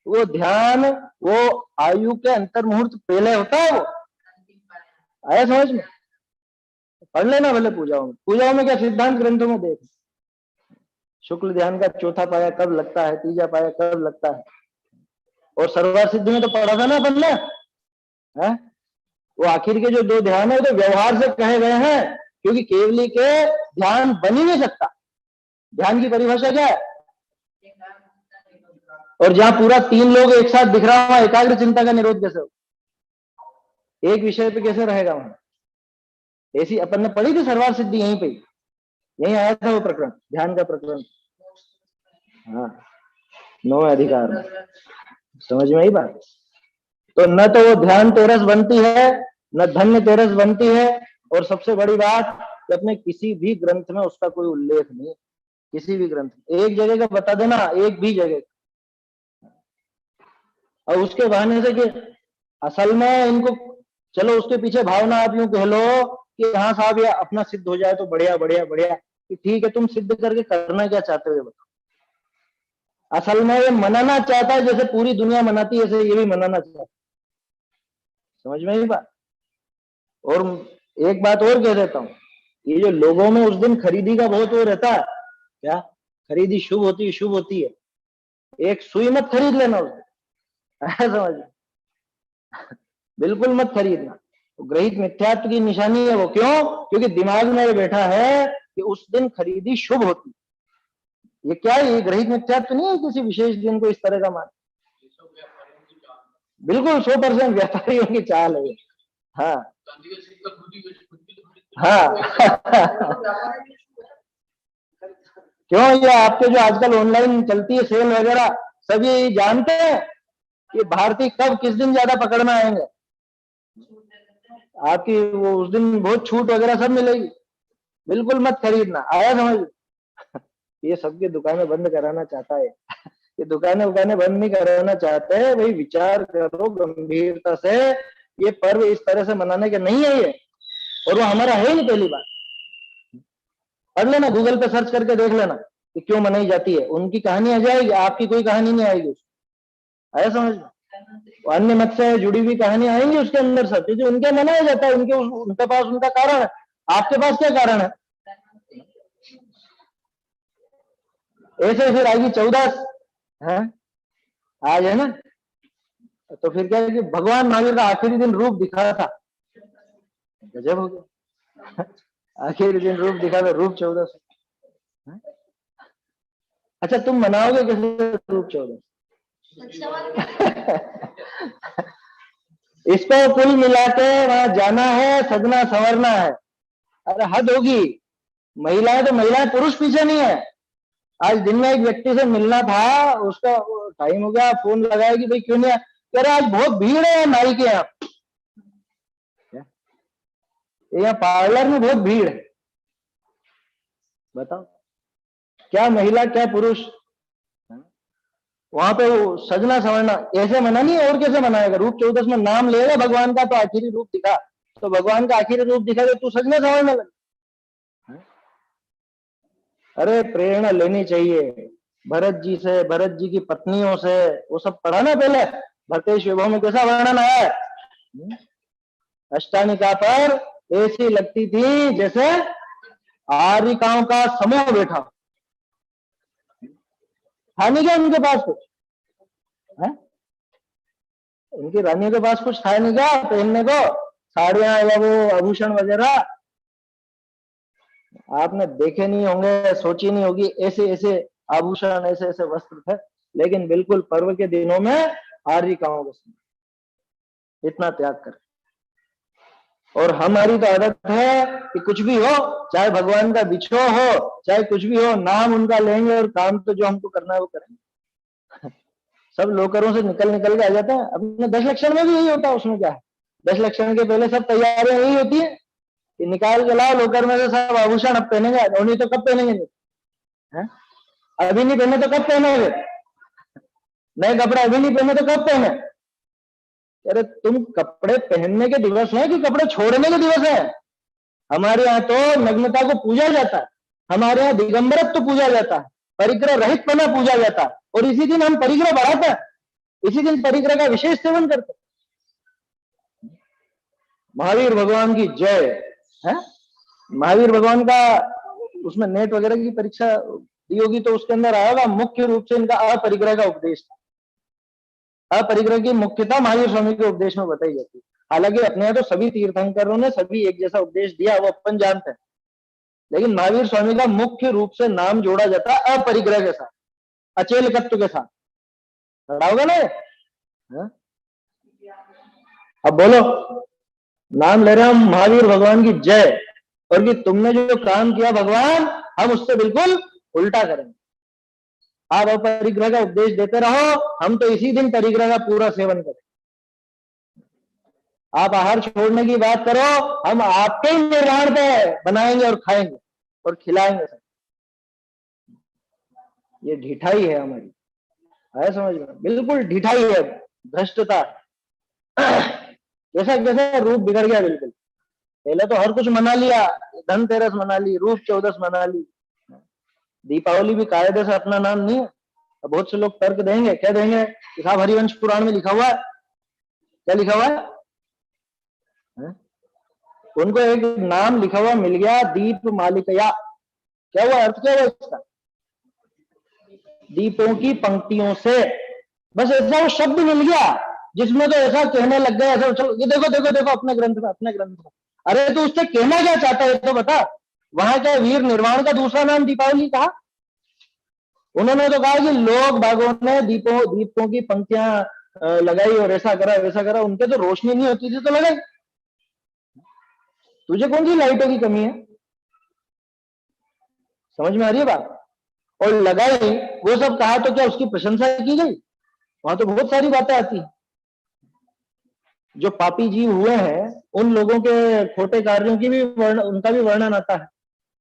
Speaker 1: वो ध्यान वो आयु के अंतर मुहूर्त पहले होता है। वो आया समझ में? पढ़ लेना भले पूजाओं में क्या सिद्धांत ग्रंथों में देख, शुक्ल ध्यान का चौथा पाया कब लगता है, तीजा पाया कब लगता है। और सर्वार सिद्धि में तो पढ़ा था ना अपन ने, है? वो आखिर के जो दो ध्यान है तो व्यवहार से कहे गए हैं, क्योंकि केवली के ध्यान बन ही नहीं सकता। ध्यान की परिभाषा क्या है? और जहां पूरा 3 लोग एक साथ दिख रहा हुआ, एकाग्र चिंता का निरोध कैसे हो? एक विषय पे कैसे रहेगा वहां? ऐसी अपन ने पढ़ी थी सर्वार सिद्धि, यहीं पे यहीं आया था वो प्रकरण, ध्यान का प्रकरण। हाँ, 9वें अधिकार में, समझ में आई बात? तो न तो वो ध्यान तेरस बनती है, न धन्य तेरस बनती है। और सबसे बड़ी बात कि अपने किसी भी ग्रंथ में उसका कोई उल्लेख नहीं, किसी भी ग्रंथ में एक जगह का बता देना, एक भी जगह। और उसके बहाने से कि असल में इनको, चलो उसके पीछे भावना आप यूं कह लो कि हाँ साहब ये अपना सिद्ध हो जाए तो बढ़िया बढ़िया बढ़िया, कि ठीक है, तुम सिद्ध करके करना क्या चाहते हो ये बताओ। असल में ये मनाना चाहता है, जैसे पूरी दुनिया मनाती है ऐसे ये भी मनाना चाहता है। समझ में आई बात? और एक बात और कह देता हूं, ये जो लोगों में उस दिन खरीदी का बहुत वो रहता है, क्या खरीदी शुभ होती है, शुभ होती है, एक सुई मत खरीद लेना उस दिन, समझ में? बिल्कुल मत खरीदना, तो ग्रहित मिथ्यात्व की निशानी है वो। क्यों? क्योंकि दिमाग में ये बैठा है कि उस दिन खरीदी शुभ होती। ये क्या है? ये ग्रहित मिथ्यात्व नहीं है किसी विशेष दिन को इस तरह का मान। बिल्कुल 100% व्यापारियों की चाल है। हाँ हाँ। क्यों? ये आपके जो आजकल ऑनलाइन चलती है सेल वगैरह, सब ये जानते हैं कि भारतीय कब किस दिन ज्यादा पकड़ में आएंगे, आपकी वो उस दिन बहुत छूट वगैरह सब मिलेगी। बिल्कुल मत खरीदना, आया समझ? ये सबकी दुकानें बंद कराना चाहता है, ये दुकानें बंद नहीं कराना चाहते। भाई विचार करो गंभीरता से, ये पर्व इस तरह से मनाने के नहीं है ये, और वो हमारा है ही नहीं। पहली बात पढ़ लेना, गूगल पे सर्च करके देख लेना कि क्यों मनाई जाती है, उनकी कहानी आ जाएगी, आपकी कोई कहानी नहीं आएगी। आया समझ में? अन्य मत से जुड़ी हुई कहानी आएंगी उसके अंदर सब, क्योंकि उनके मनाया जाता है, उनके पास उनका कारण है। आपके पास क्या कारण है? ऐसे फिर आएगी 14 है, आज है ना, तो फिर क्या है कि भगवान महावीर का आखिरी दिन रूप दिखा था, गजब हो गया। आखिरी दिन रूप दिखा था, रूप 14। अच्छा तुम मनाओगे कैसे रूप 14? इसको कुल मिला के वहां जाना है, सजना संवरना है। अरे हद होगी, महिलाएं तो महिलाएं, पुरुष पीछे नहीं है। आज दिन में एक व्यक्ति से मिलना था, उसका टाइम हो गया, फोन लगाया कि भाई क्यों नहीं आया, कह रहा आज बहुत भीड़ है नाई के यहाँ, यहाँ पार्लर में बहुत भीड़ है। बताओ क्या महिला क्या पुरुष, वहां पे वो सजना संवरना ऐसे मना नहीं, और कैसे मनाएगा? रूप 14 में नाम लेगा भगवान का, तो आखिरी रूप दिखा, तो भगवान का आखिरी रूप दिखा तो तू सजना संवरने लगा। अरे प्रेरणा लेनी चाहिए भरत जी से, भरत जी की पत्नियों से, वो सब पढ़ा ना पहले। भरतेश वैभव में कैसा वर्णन आया है? अष्टानिका पर ऐसी लगती थी जैसे आरिकाओं का समूह बैठा। था नहीं क्या उनके पास कुछ है? उनकी रानियों के पास कुछ था नहीं क्या पहनने को, साड़ियां या वो आभूषण वगैरह? आपने देखे नहीं होंगे, सोची नहीं होगी, ऐसे ऐसे आभूषण, ऐसे ऐसे वस्त्र थे। लेकिन बिल्कुल पर्व के दिनों में आर्यिकाओं को इतना त्याग कर। और हमारी तो आदत है कि कुछ भी हो, चाहे भगवान का बिछो हो, चाहे कुछ भी हो, नाम उनका लेंगे और काम तो जो हमको करना है वो करेंगे। सब लोकरों से निकल निकल के आ जाते हैं। अपने 10 लक्षण में भी यही होता है, उसमें क्या है? 10 लक्षण के पहले सब तैयारियां यही होती है कि निकाल के लाओ लोकर में से सब आभूषण, अब पहनेंगे, और नहीं तो कब पहनेंगे? नहीं है? अभी नहीं पहने तो कब पहनोगे? नए कपड़े अभी नहीं पहने तो कब पहने? अरे तुम कपड़े पहनने के दिवस है कि कपड़े छोड़ने के दिवस है? हमारे यहाँ तो नग्नता को पूजा जाता है, हमारे यहाँ दिगंबरत्व पूजा जाता है, परिग्रह रहित पना पूजा जाता है, और इसी दिन हम परिग्रह बढ़ाते हैं, इसी दिन परिग्रह का विशेष सेवन करते हैं। महावीर भगवान की जय है। महावीर भगवान का उसमें नेट वगैरह की परीक्षा दी होगी तो उसके अंदर आएगा, मुख्य रूप से इनका अपरिग्रह का उपदेश था। अपरिग्रह की मुख्यता महावीर स्वामी के उपदेश में बताई जाती है। हालांकि अपने यहाँ तो सभी तीर्थंकरों ने सभी एक जैसा उपदेश दिया, वो अपन जानते हैं, लेकिन महावीर स्वामी का मुख्य रूप से नाम जोड़ा जाता है अपरिग्रह के साथ, अचेलकत्व के साथ। पढ़ा होगा ना ये? अब बोलो, नाम ले रहे हम महावीर भगवान की जय, और कि तुमने जो काम किया भगवान, हम उससे बिल्कुल उल्टा करेंगे। आप अपरिग्रह का उपदेश देते रहो, हम तो इसी दिन परिग्रह का पूरा सेवन करें। आप आहार छोड़ने की बात करो, हम आपके ही निर्माण पे बनाएंगे और खाएंगे और खिलाएंगे सब। ये ढिठाई है हमारी, है समझ में? बिल्कुल ढिठाई है, भ्रष्टता। कैसा कैसा रूप बिगड़ गया बिल्कुल। पहले तो हर कुछ मना लिया, धनतेरस मना ली, रूप चौदस मना ली, दीपावली भी कायदे से अपना नाम नहीं है। अब बहुत से लोग तर्क देंगे, क्या देंगे कि साहब हरिवंश पुराण में लिखा हुआ है। क्या लिखा हुआ है? उनको एक नाम लिखा हुआ मिल गया, दीप मालिकया। क्या हुआ? अर्थ क्या हुआ इसका? दीपों की पंक्तियों से। बस ऐसा वो शब्द मिल गया जिसमें तो ऐसा कहने लग गया, ऐसा चलो ये देखो देखो देखो अपने ग्रंथ में, अपने ग्रंथ में। अरे तो उससे कहना क्या चाहता है तो बता। वहां क्या वीर निर्वाण का दूसरा नाम दीपावली कहा? उन्होंने तो कहा कि लोग बागों ने दीपों की पंक्तियां लगाई और ऐसा करा वैसा करा, उनके तो रोशनी नहीं होती थी तो लगाई। तुझे कौन सी लाइटों की कमी है? समझ में आ रही है बात? और लगाई वो सब कहा तो क्या उसकी प्रशंसा की गई? वहां तो बहुत सारी बातें आती हैं। जो पापी जीव हुए हैं उन लोगों के खोटे कार्यों की भी उनका भी वर्णन आता है।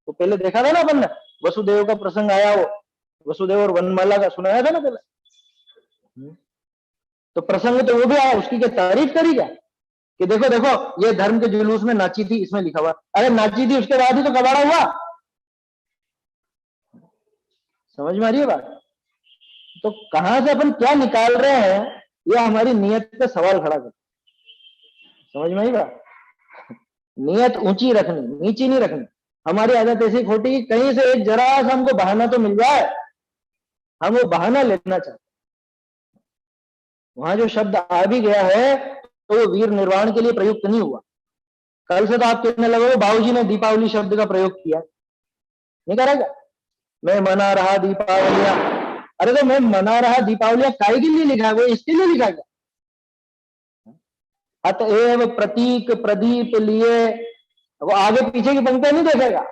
Speaker 1: तो पहले देखा था ना अपन ने, वसुदेव का प्रसंग आया, वो वसुदेव और वनमाला का सुनाया था ना पहले। तो प्रसंग तो वो भी आया, उसकी क्या तारीफ करी क्या कि देखो देखो ये धर्म के जुलूस में नाची थी, इसमें लिखा हुआ। अरे नाची थी उसके बाद ही तो कबाड़ा हुआ। समझ में आ रही है बात? तो कहां से अपन क्या निकाल रहे हैं, ये हमारी नियत पे सवाल खड़ा कर। समझ में आई बात? नियत ऊंची रखनी, नीची नहीं रखनी। हमारी आदत ऐसी खोटी कि कहीं से एक जरा सा हमको बहाना तो मिल जाए, हम वो बहाना लेना चाहते। वहां जो शब्द आ भी गया है तो वो वीर निर्वाण के लिए प्रयुक्त नहीं हुआ। कल से तो आप कहने लगे बाबूजी ने दीपावली शब्द का प्रयोग किया, नहीं करेगा? मैं मना रहा दीपावलियां। अरे तो मैं मना रहा दीपावलियां काय के लिए लिखा है? वो इसके लिए लिखा गया। अतएव प्रतीक प्रदीप लिए, वो आगे पीछे की पंक्तियां नहीं देखेगा,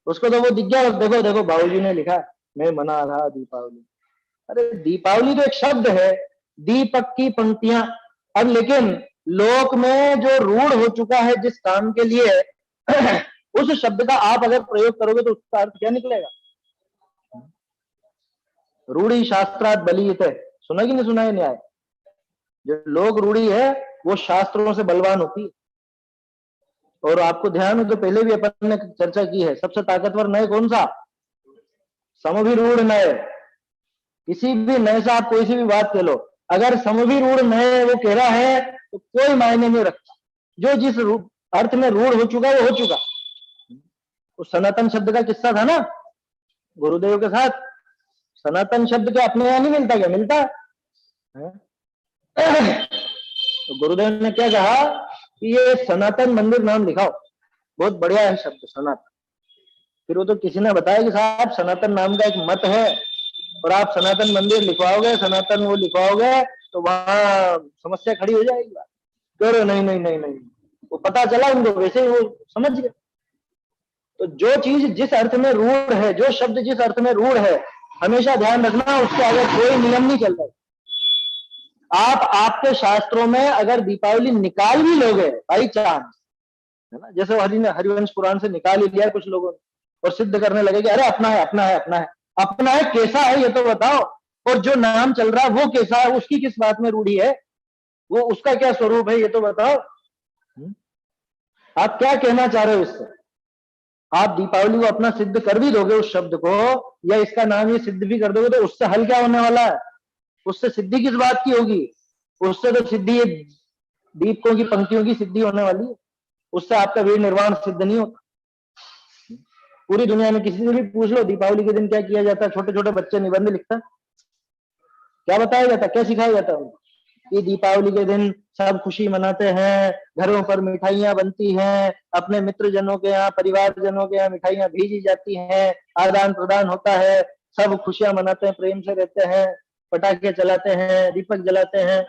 Speaker 1: उसको तो वो दिख गया, देखो देखो बाबूजी ने लिखा मैं मना रहा दीपावली। अरे दीपावली तो एक शब्द है, दीपक की पंक्तियां। अब लेकिन लोक में जो रूढ़ हो चुका है जिस काम के लिए उस शब्द का आप अगर प्रयोग करोगे तो उसका अर्थ क्या निकलेगा? रूढ़ी शास्त्रात बलीयत है, सुना कि नहीं सुना है न्याय? जो लोक रूढ़ी है वो शास्त्रों से बलवान होती है। और आपको ध्यान हो तो पहले भी अपन ने चर्चा की है, सबसे ताकतवर नय कौन सा? समभिरूढ़ नय। किसी भी नय से आप कोई सी भी बात कह लो, अगर समभिरूढ़ नय वो कह रहा है तो कोई मायने नहीं रखता। जो जिस अर्थ में रूढ़ हो चुका वो हो चुका। उस सनातन शब्द का किस्सा था ना गुरुदेव के साथ। सनातन शब्द के अपने यहां नहीं मिलता, क्या मिलता है? तो गुरुदेव ने क्या कहा कि ये सनातन मंदिर नाम लिखाओ, बहुत बढ़िया है शब्द सनातन। फिर वो तो किसी ने बताया कि साहब सनातन नाम का एक मत है और आप सनातन मंदिर लिखवाओगे, सनातन वो लिखवाओगे तो वहां समस्या खड़ी हो जाएगी। करो नहीं नहीं नहीं नहीं, वो पता चला उनको, वैसे ही वो समझ गए। तो जो चीज जिस अर्थ में रूढ़ है, जो शब्द जिस अर्थ में रूढ़ है, हमेशा ध्यान रखना उसके आगे कोई नियम नहीं चल रहा। आप आपके शास्त्रों में अगर दीपावली निकाल भी लोगे बाई चांस, है ना, जैसे हरिवंश पुराण से निकाल ही लिया कुछ लोगों ने और सिद्ध करने लगे कि अरे अपना है अपना है अपना है, अपना है कैसा है ये तो बताओ, और जो नाम चल रहा है वो कैसा है, उसकी किस बात में रूढ़ी है, वो उसका क्या स्वरूप है ये तो बताओ। आप क्या कहना चाह रहे हो इससे? आप दीपावली को अपना सिद्ध कर भी दोगे उस शब्द को, या इसका नाम ये सिद्ध भी कर दोगे, तो उससे हल क्या होने वाला है? उससे सिद्धि किस बात की होगी? उससे तो सिद्धि ये दीपकों की पंक्तियों की सिद्धि होने वाली है, उससे आपका वीर निर्वाण सिद्ध नहीं होता। पूरी दुनिया में किसी से भी पूछ लो दीपावली के दिन क्या किया जाता है, छोटे छोटे बच्चे निबंध लिखता है, क्या बताया जाता है, क्या सिखाया जाता है उनको? कि दीपावली के दिन सब खुशी मनाते हैं, घरों पर मिठाइयां बनती हैं, अपने मित्र जनों के यहाँ, परिवार जनों के यहाँ मिठाइयां भेजी जाती हैं, आदान प्रदान होता है, सब खुशियां मनाते हैं, प्रेम से रहते हैं, पटाखे चलाते हैं, दीपक जलाते हैं।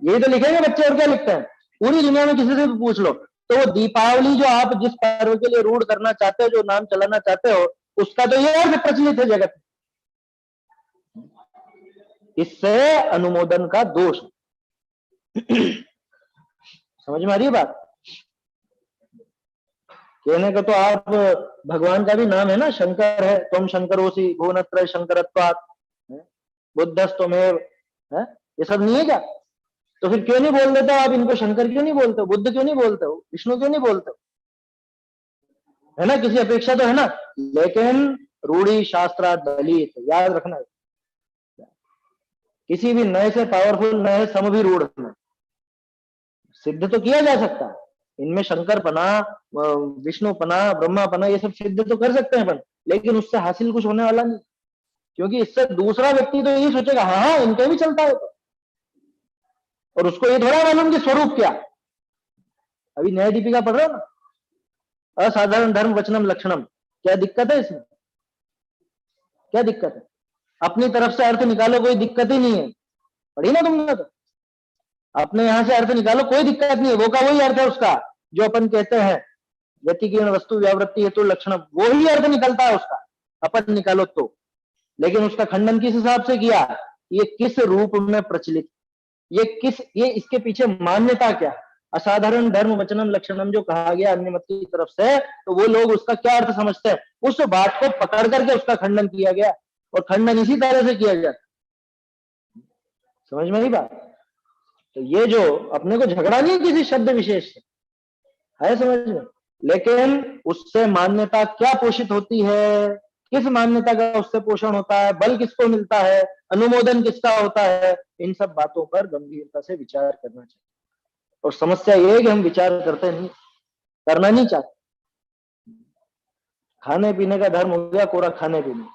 Speaker 1: यही तो लिखेंगे बच्चे, और क्या लिखते हैं? पूरी दुनिया में किसी से भी पूछ लो, तो वो दीपावली जो आप जिस पर्व के लिए रूढ़ करना चाहते हो, जो नाम चलाना चाहते हो, उसका तो ये और प्रचलित है जगत। इससे अनुमोदन का दोष। समझ में आ रही है बात? कहने का तो आप, भगवान का भी नाम है ना, शंकर है, तुम शंकरोसी भुवनत्रय शंकरत्वात्, बुद्धस्तमेव, है, ये सब नहीं है क्या? तो फिर क्यों नहीं बोल देते आप इनको? शंकर क्यों नहीं बोलते हो? बुद्ध क्यों नहीं बोलते हो? विष्णु क्यों नहीं बोलते हो? है ना, किसी अपेक्षा तो है ना। लेकिन रूढ़ी शास्त्रार्थ दलित, याद रखना, किसी भी नए से पावरफुल नए सम भी रूढ़ में सिद्ध तो किया जा सकता है। इनमें शंकर पना, विष्णु पना, ब्रह्मा पना, ये सब सिद्ध तो कर सकते हैं अपन, लेकिन उससे हासिल कुछ होने वाला नहीं, क्योंकि इससे दूसरा व्यक्ति तो यही सोचेगा हाँ हाँ इनके भी चलता है तो, और उसको ये थोड़ा मालूम कि स्वरूप क्या। अभी न्याय दीपिका पढ़ रहे हो ना, असाधारण धर्म वचनम लक्षणम, क्या दिक्कत है इसमें? क्या दिक्कत है? अपनी तरफ से अर्थ निकालो, कोई दिक्कत ही नहीं है, पढ़ी ना तुमने तो। अपने यहां से अर्थ निकालो, कोई दिक्कत नहीं है, वो का वही अर्थ है उसका, जो अपन कहते हैं व्यतिकीर्ण वस्तु व्यावृत्ति हेतु लक्षण, वो ही अर्थ निकलता है उसका, अपन निकालो तो। लेकिन उसका खंडन किस हिसाब से किया? ये किस रूप में प्रचलित, ये इसके पीछे मान्यता क्या? असाधारण धर्म वचनम लक्षणम जो कहा गया अन्य मत की तरफ से, तो वो लोग उसका क्या अर्थ समझते हैं, उस बात को पकड़ करके उसका खंडन किया गया, और खंडन इसी तरह से किया जाता। समझ में नहीं बात? तो ये जो अपने को झगड़ा नहीं किसी शब्द विशेष से, है समझ में, लेकिन उससे मान्यता क्या पोषित होती है, किस मान्यता का उससे पोषण होता है, बल किसको मिलता है, अनुमोदन किसका होता है, इन सब बातों पर गंभीरता से विचार करना चाहिए। और समस्या ये है कि हम विचार करते नहीं, करना नहीं चाहते। खाने पीने का धर्म हो गया कोरा, खाने पीने,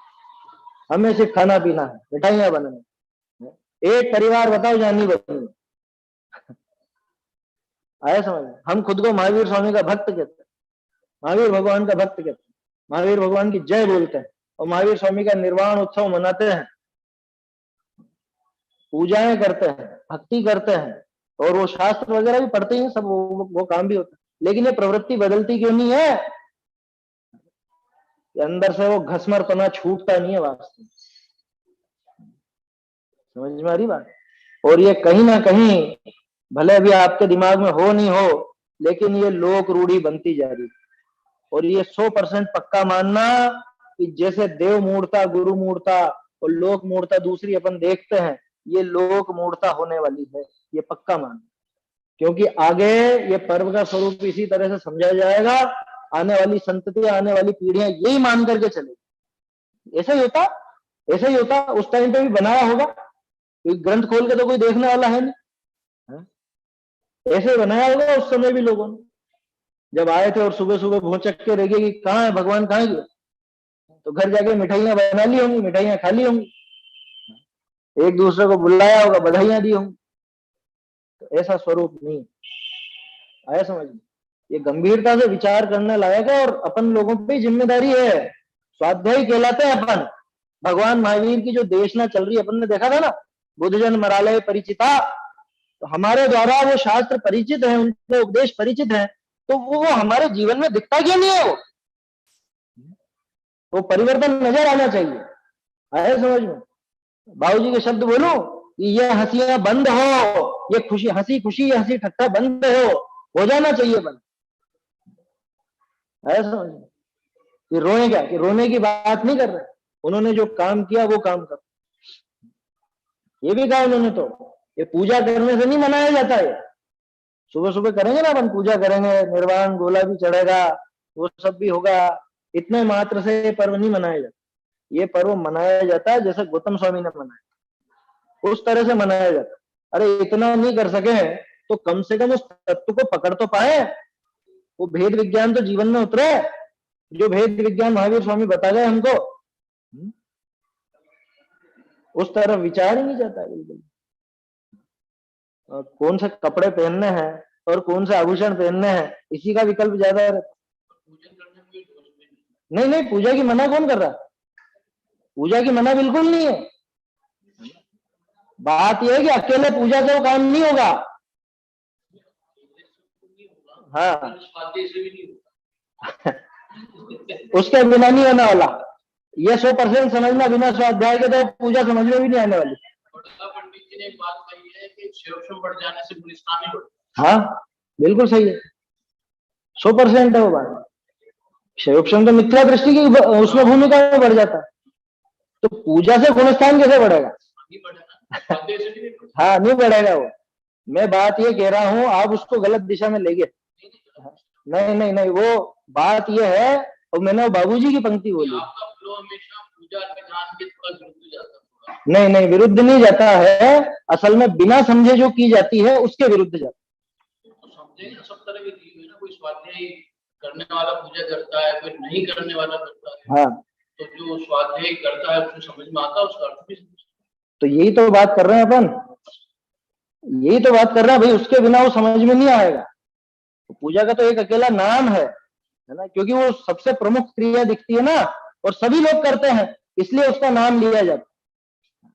Speaker 1: हमें सिर्फ खाना पीना है, मिठाइयां बनाना। एक परिवार बताओ जहां नहीं बनी, आया समझ में? हम खुद को महावीर स्वामी का भक्त कहते हैं, महावीर भगवान का भक्त कहते हैं, महावीर भगवान की जय बोलते हैं, और महावीर स्वामी का निर्वाण उत्सव मनाते हैं, पूजाएं करते हैं, भक्ति करते हैं, और वो शास्त्र वगैरह भी पढ़ते हैं, सब वो काम भी होता है। लेकिन ये प्रवृत्ति बदलती क्यों नहीं है? ये अंदर से वो घसमरपना छूटता नहीं है वास्तव में। समझ में आ रही बात? और ये कहीं ना कहीं भले अभी आपके दिमाग में हो नहीं हो, लेकिन ये लोक रूढ़ी बनती जा रही है। और ये 100% पक्का मानना कि जैसे देव मूर्ता, गुरु मूर्ता और लोक मूर्ता दूसरी अपन देखते हैं, ये लोक मूर्ता होने वाली है, ये पक्का मानना। क्योंकि आगे ये पर्व का स्वरूप इसी तरह से समझा जाएगा, आने वाली संततियां, आने वाली पीढ़ियां यही मान करके चलेगी। ऐसा ही होता, ऐसा ही होता। उस टाइम पे भी बनाया होगा, ग्रंथ खोल के तो कोई देखने वाला है नहीं, ऐसे बनाया होगा उस समय भी लोगों ने, जब आए थे और सुबह सुबह भौचक के रह गए कि कहाँ है भगवान, कहाँ गए, तो घर जाके मिठाइयां बना ली होंगी, मिठाइयां खा ली होंगी, एक दूसरे को बुलाया होगा, बधाइयां दी होंगी। तो ऐसा स्वरूप नहीं आया समझ में? ये गंभीरता से विचार करने लायक है, और अपन लोगों पे जिम्मेदारी है। स्वाध्यायी कहलाते हैं अपन। भगवान महावीर की जो देशना चल रही है, अपन ने देखा था ना, बुद्धजन मरालय परिचिता, तो हमारे द्वारा वो शास्त्र परिचित है, उनके उपदेश परिचित है, तो वो हमारे जीवन में दिखता क्यों नहीं है? वो परिवर्तन नजर आना चाहिए, आया समझ में? बाबूजी के शब्द बोलूं कि ये हंसियां बंद हो, ये खुशी, हंसी खुशी, हंसी ठट्ठा बंद हो जाना चाहिए बंद, आया समझ में? कि रोए क्या, कि रोने की बात नहीं कर रहे, उन्होंने जो काम किया वो काम कर, ये भी कहा उन्होंने। तो ये पूजा करने से नहीं मनाया जाता है। सुबह सुबह करेंगे ना अपन, पूजा करेंगे, निर्वाण गोला भी चढ़ेगा, वो सब भी होगा, इतने मात्र से ये पर्व नहीं मनाया जाता। ये पर्व मनाया जाता है जैसे गौतम स्वामी ने मनाया, उस तरह से मनाया जाता है। अरे इतना नहीं कर सके तो कम से कम उस तत्व को पकड़ तो पाए। वो भेद विज्ञान तो जीवन में उतरे, जो भेद विज्ञान महावीर स्वामी बता गए हमको, उस तरफ विचार ही नहीं जाता बिल्कुल। कौन से कपड़े पहनने हैं और कौन से आभूषण पहनने हैं, इसी का विकल्प ज्यादा रहता। नहीं नहीं, पूजा की मना कौन कर रहा, पूजा की मना बिल्कुल नहीं है। बात यह है कि अकेले पूजा से वो काम नहीं होगा। हाँ उसके बिना नहीं होने वाला, ये 100% समझना, बिना स्वाध्याय के तो पूजा समझ में भी नहीं आने वाली।
Speaker 3: पंडित जी ने एक बात कही है कि शिवक्षम बढ़ जाने से गुलिस्तान नहीं बढ़ता।
Speaker 1: हाँ बिल्कुल सही है, 100% है वो बात। शिवक्षम तो मिथ्या दृष्टि की उसमें भूमिका में बढ़ जाता है, तो पूजा से गुणस्थान कैसे बढ़ेगा? हाँ नहीं बढ़ेगा वो। मैं बात ये कह रहा हूँ, आप उसको गलत दिशा में ले गए। नहीं नहीं नहीं, वो बात ये है, और मैंने बाबूजी की पंक्ति बोली। नहीं नहीं, विरुद्ध नहीं जाता है, असल में बिना समझे जो की जाती है उसके विरुद्ध जाता है।
Speaker 3: तो समझे ना, सब तरह के जीव है ना, कोई स्वाध्याय करने वाला पूजा करता है, कोई नहीं करने वाला करता है।
Speaker 1: हाँ
Speaker 3: तो जो स्वाध्याय करता है उसको समझ में आता है, उसका अर्थ भी
Speaker 1: तो यही तो बात कर रहे हैं अपन, यही तो बात कर रहे हैं भाई, उसके बिना वो समझ में नहीं आएगा। तो पूजा का तो एक अकेला नाम है ना, क्योंकि वो सबसे प्रमुख क्रिया दिखती है ना, और सभी लोग करते हैं, इसलिए उसका नाम लिया जाता है।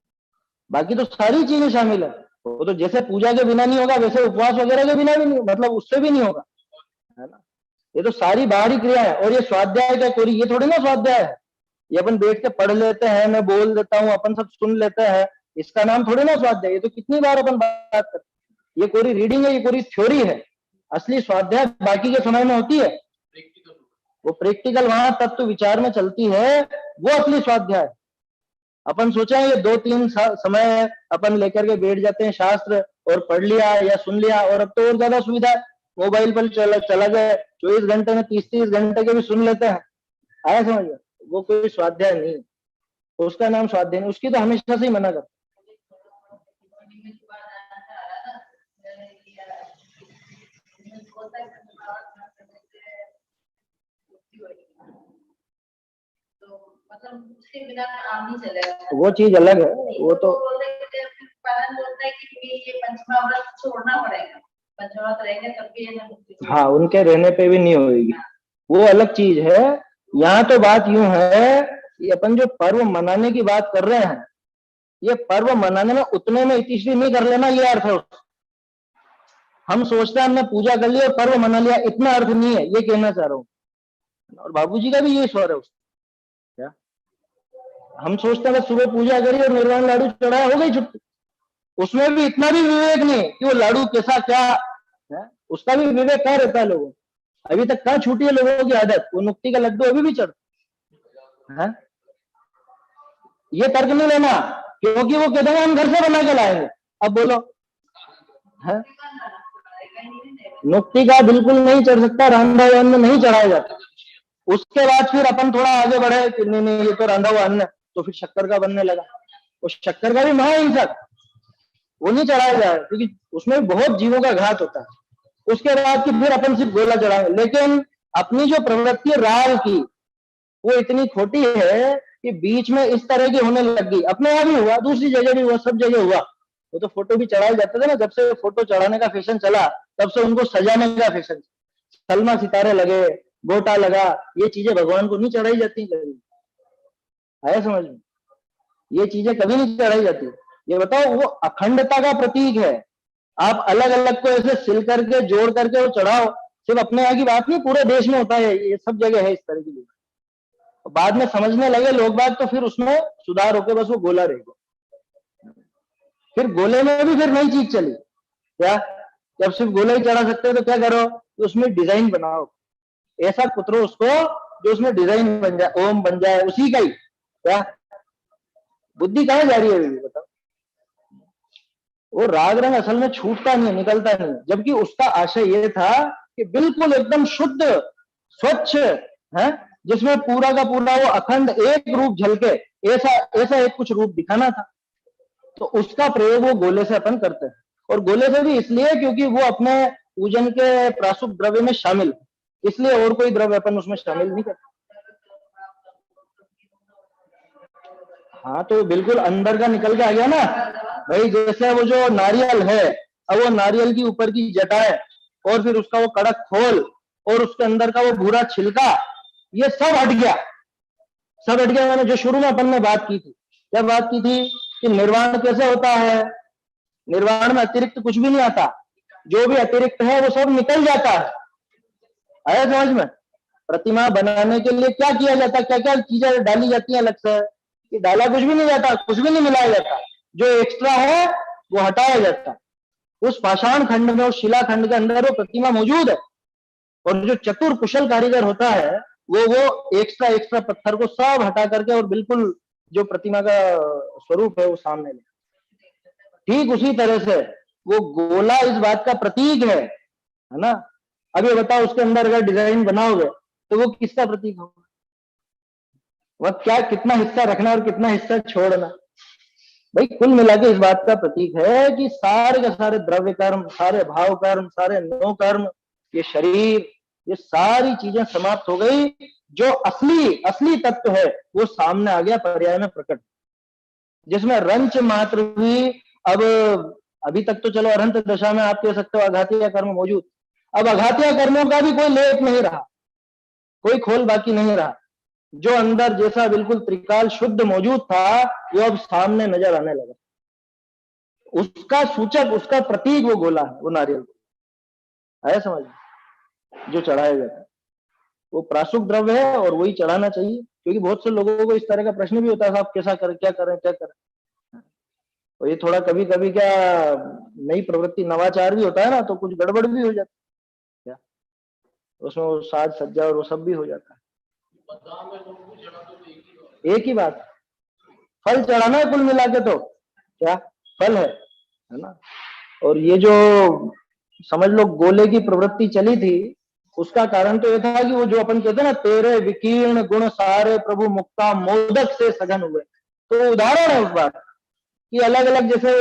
Speaker 1: बाकी तो सारी चीजें शामिल है। वो तो जैसे पूजा के बिना नहीं होगा, वैसे उपवास वगैरह के बिना भी नहीं, मतलब उससे भी नहीं होगा, है ना। ये तो सारी बाहरी क्रिया है। और ये स्वाध्याय का कोरी, ये थोड़ी ना स्वाध्याय है, ये अपन बैठ के पढ़ लेते हैं, मैं बोल देता हूँ, अपन सब सुन लेते हैं, इसका नाम थोड़ी ना स्वाध्याय। ये तो कितनी बार अपन बात करते हैं, ये कोरी रीडिंग है, ये कोरी थ्योरी है। असली स्वाध्याय बाकी के समय में होती है, वो प्रैक्टिकल वहां तत्व विचार में चलती है, वो असली स्वाध्याय। अपन सोचा है ये 2-3 समय अपन लेकर के बैठ जाते हैं शास्त्र, और पढ़ लिया या सुन लिया, और अब तो और ज्यादा सुविधा है, मोबाइल पर चला गए, 24 घंटे में 30-30 घंटे के भी सुन लेते हैं। आया समझ में? वो कोई स्वाध्याय नहीं, उसका नाम स्वाध्याय नहीं, उसकी तो हमेशा से ही मना कर।
Speaker 4: मतलब उसके बिना काम नहीं चलेगा,
Speaker 1: वो चीज अलग है। वो तो
Speaker 4: बोलता है कि ये पंचमा व्रत छोड़ना पड़ेगा, पंचमा व्रत रहेंगे तब भी ये मुक्ति।
Speaker 1: हाँ, उनके रहने पे भी नहीं होगी, वो अलग चीज है। यहाँ तो बात यूं है कि अपन जो पर्व मनाने की बात कर रहे हैं, ये पर्व मनाने में उतने में इतिश्री नहीं कर लेना, ये अर्थ है। हम सोचते हैं हमने पूजा कर ली और पर्व मना लिया, इतना अर्थ नहीं है, ये कहना चाह रहा हूँ। और बाबूजी का भी ये स्वर है क्या, हम सोचते हैं सुबह पूजा करी और निर्वाण लाडू चढ़ाया, हो गई छुट्टी। उसमें भी इतना भी विवेक नहीं कि वो लाडू कैसा क्या है, उसका भी विवेक कहाँ रहता है लोगों। अभी तक कहाँ छूटी है लोगों की आदत, वो नुक्ति का लड्डू अभी भी चढ़ता है। ये तर्क नहीं लेना, क्योंकि वो कहते हैं हम घर से बना के लाएंगे। अब बोलो है, नुक्ति का बिल्कुल नहीं चढ़ सकता, रांधा हुआ अन्न नहीं चढ़ाया जाता। उसके बाद फिर अपन थोड़ा आगे बढ़े कि नहीं नहीं ये तो रांधा हुआ अन्न, तो फिर शक्कर का बनने लगा। और शक्कर का भी महाहिंसक, वो नहीं चढ़ाया जाए क्योंकि उसमें बहुत जीवों का घात होता है। उसके बाद की फिर अपन सिर्फ गोला चढ़ाएंगे। लेकिन अपनी जो प्रवृत्ति राग की, वो इतनी खोटी है कि बीच में इस तरह की होने लग गई। अपने आप ही हुआ, दूसरी जगह भी हुआ, सब जगह हुआ। वो तो फोटो भी चढ़ाए जाते थे ना, जब से फोटो चढ़ाने का फैशन चला तब से उनको सजाने का फैशन, सलमा सितारे लगे, गोटा लगा, ये चीजें भगवान को नहीं चढ़ाई जाती कभी। आया समझ में? ये चीजें कभी नहीं चढ़ाई जाती। ये बताओ, वो अखंडता का प्रतीक है। आप अलग अलग को ऐसे सिल करके जोड़ करके वो चढ़ाओ, सिर्फ अपने यहाँ की बात नहीं, पूरे देश में होता है, ये सब जगह है इस तरह की। बाद में समझने लगे लोग बात, तो फिर उसमें सुधार होके बस वो गोला रहेगा। फिर गोले में भी फिर नई चीज चली क्या, जब सिर्फ गोला ही चढ़ा सकते हो तो क्या करो, तो उसमें डिजाइन बनाओ, ऐसा कुतरो उसको जो उसमें डिजाइन बन जाए, ओम बन जाए, उसी का ही। क्या बुद्धि कहाँ जा रही है अभी बताओ? वो राग रंग असल में छूटता नहीं, निकलता नहीं, जबकि उसका आशय ये था कि बिल्कुल एकदम शुद्ध स्वच्छ है, जिसमें पूरा का पूरा वो अखंड एक रूप झलके, ऐसा ऐसा एक कुछ रूप दिखाना था। तो उसका प्रयोग वो गोले से अपन करते हैं, और गोले से भी इसलिए क्योंकि वो अपने पूजन के प्राशुभ द्रव्य में शामिल है, इसलिए और कोई द्रव्य अपन उसमें शामिल नहीं करते। हाँ तो बिल्कुल अंदर का निकल के आ गया ना भाई। जैसे वो जो नारियल है, अब वो नारियल की ऊपर की जटाएं और फिर उसका वो कड़क खोल और उसके अंदर का वो भूरा छिलका, ये सब हट गया, सब हट गया। मैंने जो शुरू में अपन ने बात की थी, क्या बात की थी कि निर्वाण कैसे होता है? निर्वाण में अतिरिक्त कुछ भी नहीं आता, जो भी अतिरिक्त है वो सब निकल जाता है। आया समझ में? प्रतिमा बनाने के लिए क्या किया जाता है, क्या क्या चीजें डाली जाती है अलग से? कि डाला कुछ भी नहीं जाता, कुछ भी नहीं मिलाया जाता, जो एक्स्ट्रा है वो हटाया जाता है। उस पाषाण खंड में, उस शिला खंड के अंदर वो प्रतिमा मौजूद है, और जो चतुर कुशल कारीगर होता है वो एक्स्ट्रा एक्स्ट्रा पत्थर को सब हटा करके और बिल्कुल जो प्रतिमा का स्वरूप है वो सामने ले। ठीक उसी तरह से वो गोला इस बात का प्रतीक है ना? अब ये बताओ, उसके अंदर अगर डिजाइन बनाओगे तो वो किसका प्रतीक होगा? वह क्या, कितना हिस्सा रखना और कितना हिस्सा छोड़ना? भाई कुल मिला के इस बात का प्रतीक है कि सारे के सारे द्रव्य कर्म, सारे भाव कर्म, सारे नो कर्म, ये शरीर, ये सारी चीजें समाप्त हो गई। जो असली असली तत्व है वो सामने आ गया, पर्याय में प्रकट, जिसमें रंच मात्र भी। अब अभी तक तो चलो अरहंत दशा में आप कह सकते हो अघातीय कर्म मौजूद, अब अघातीय कर्मों का भी कोई लेप नहीं रहा, कोई खोल बाकी नहीं रहा। जो अंदर जैसा बिल्कुल त्रिकाल शुद्ध मौजूद था वो अब सामने नजर आने लगा। उसका सूचक, उसका प्रतीक वो गोला है, वो नारियल आया समझ में? जो चढ़ाया जाता है वो प्राशुभ द्रव्य है और वही चढ़ाना चाहिए, क्योंकि बहुत से लोगों को इस तरह का प्रश्न भी होता है, साहब कैसा करें, क्या करें, क्या करें। और ये थोड़ा कभी कभी क्या नई प्रवृत्ति, नवाचार भी होता है ना, तो कुछ गड़बड़ भी हो जाती है, क्या उसमें वो साज सज्जा और वो सब भी हो जाता है। एक ही बात, फल चढ़ाना है कुल मिला के, तो क्या फल है ना? और ये जो समझ लो गोले की प्रवृत्ति चली थी, उसका कारण तो ये था कि वो जो अपन कहते हैं ना, तेरे विकीर्ण गुण सारे प्रभु मुक्ता मोदक से सघन हुए, तो उदाहरण है उस बात कि अलग अलग जैसे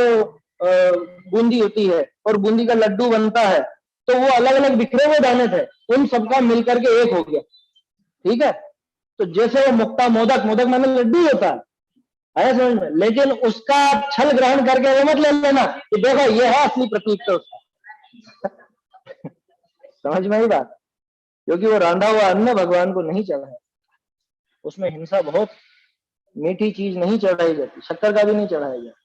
Speaker 1: बूंदी होती है और बूंदी का लड्डू बनता है, तो वो अलग अलग बिखरे हुए दाने थे, उन सबका मिलकर के एक हो गया। ठीक है, तो जैसे वो मुक्ता मोदक, मोदक माने लड्डू होता है, आया समझ में? लेकिन उसका छल ग्रहण करके वो मत ले लेना कि देखो ये है असली प्रतीक तो उसका। समझ में आई बात? क्योंकि वो रांधा हुआ अन्न भगवान को नहीं चढ़ाया, उसमें हिंसा बहुत, मीठी चीज नहीं चढ़ाई जाती, शक्कर का भी नहीं चढ़ाया जाता।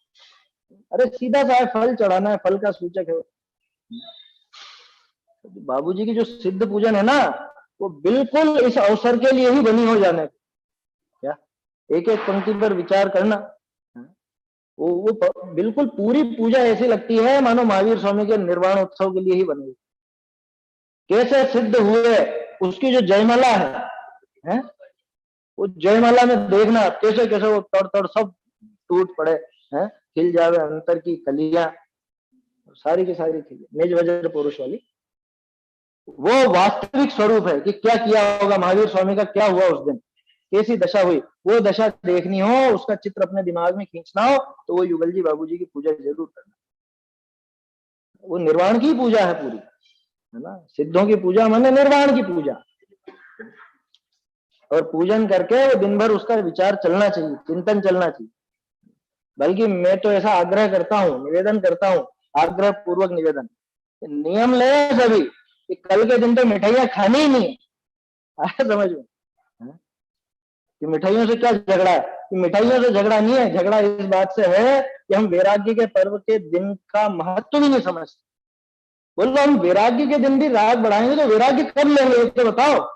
Speaker 1: अरे सीधा सा फल चढ़ाना है, फल का सूचक है। बाबूजी की जो सिद्ध पूजन है ना, वो बिल्कुल इस अवसर के लिए ही बनी हो जाने। क्या एक एक पंक्ति पर विचार करना, वो बिल्कुल पूरी पूजा ऐसी लगती है मानो महावीर स्वामी के निर्वाण उत्सव के लिए ही बनी। कैसे सिद्ध हुए उसकी जो जयमाला है? वो जयमाला में देखना कैसे कैसे वो तड़ तड़ सब टूट पड़े हैं, खिल जावे अंतर की कलियां, सारी की सारी खिले, निज वज्र पुरुष वाली। वो वास्तविक स्वरूप है कि क्या किया होगा महावीर स्वामी का, क्या हुआ उस दिन, कैसी दशा हुई, वो दशा देखनी हो, उसका चित्र अपने दिमाग में खींचना हो, तो वो युगल जी बाबूजी की पूजा जरूर करना। वो निर्वाण की पूजा है पूरी, है ना? सिद्धों की पूजा माने निर्वाण की पूजा। और पूजन करके वो दिन भर उसका विचार चलना चाहिए, चिंतन चलना चाहिए। बल्कि मैं तो ऐसा आग्रह करता हूँ, निवेदन करता हूँ, आग्रह पूर्वक निवेदन, नियम ले सभी कि कल के दिन तो मिठाइयां खानी ही नहीं है। समझ में? कि मिठाइयों से क्या झगड़ा है? कि मिठाइयों से झगड़ा नहीं है, झगड़ा इस बात से है कि हम वैराग्य के पर्व के दिन का महत्व भी नहीं समझते। बोलो हम वैराग्य के दिन भी राग बढ़ाएंगे तो वैराग्य कब लेंगे, तो बताओ।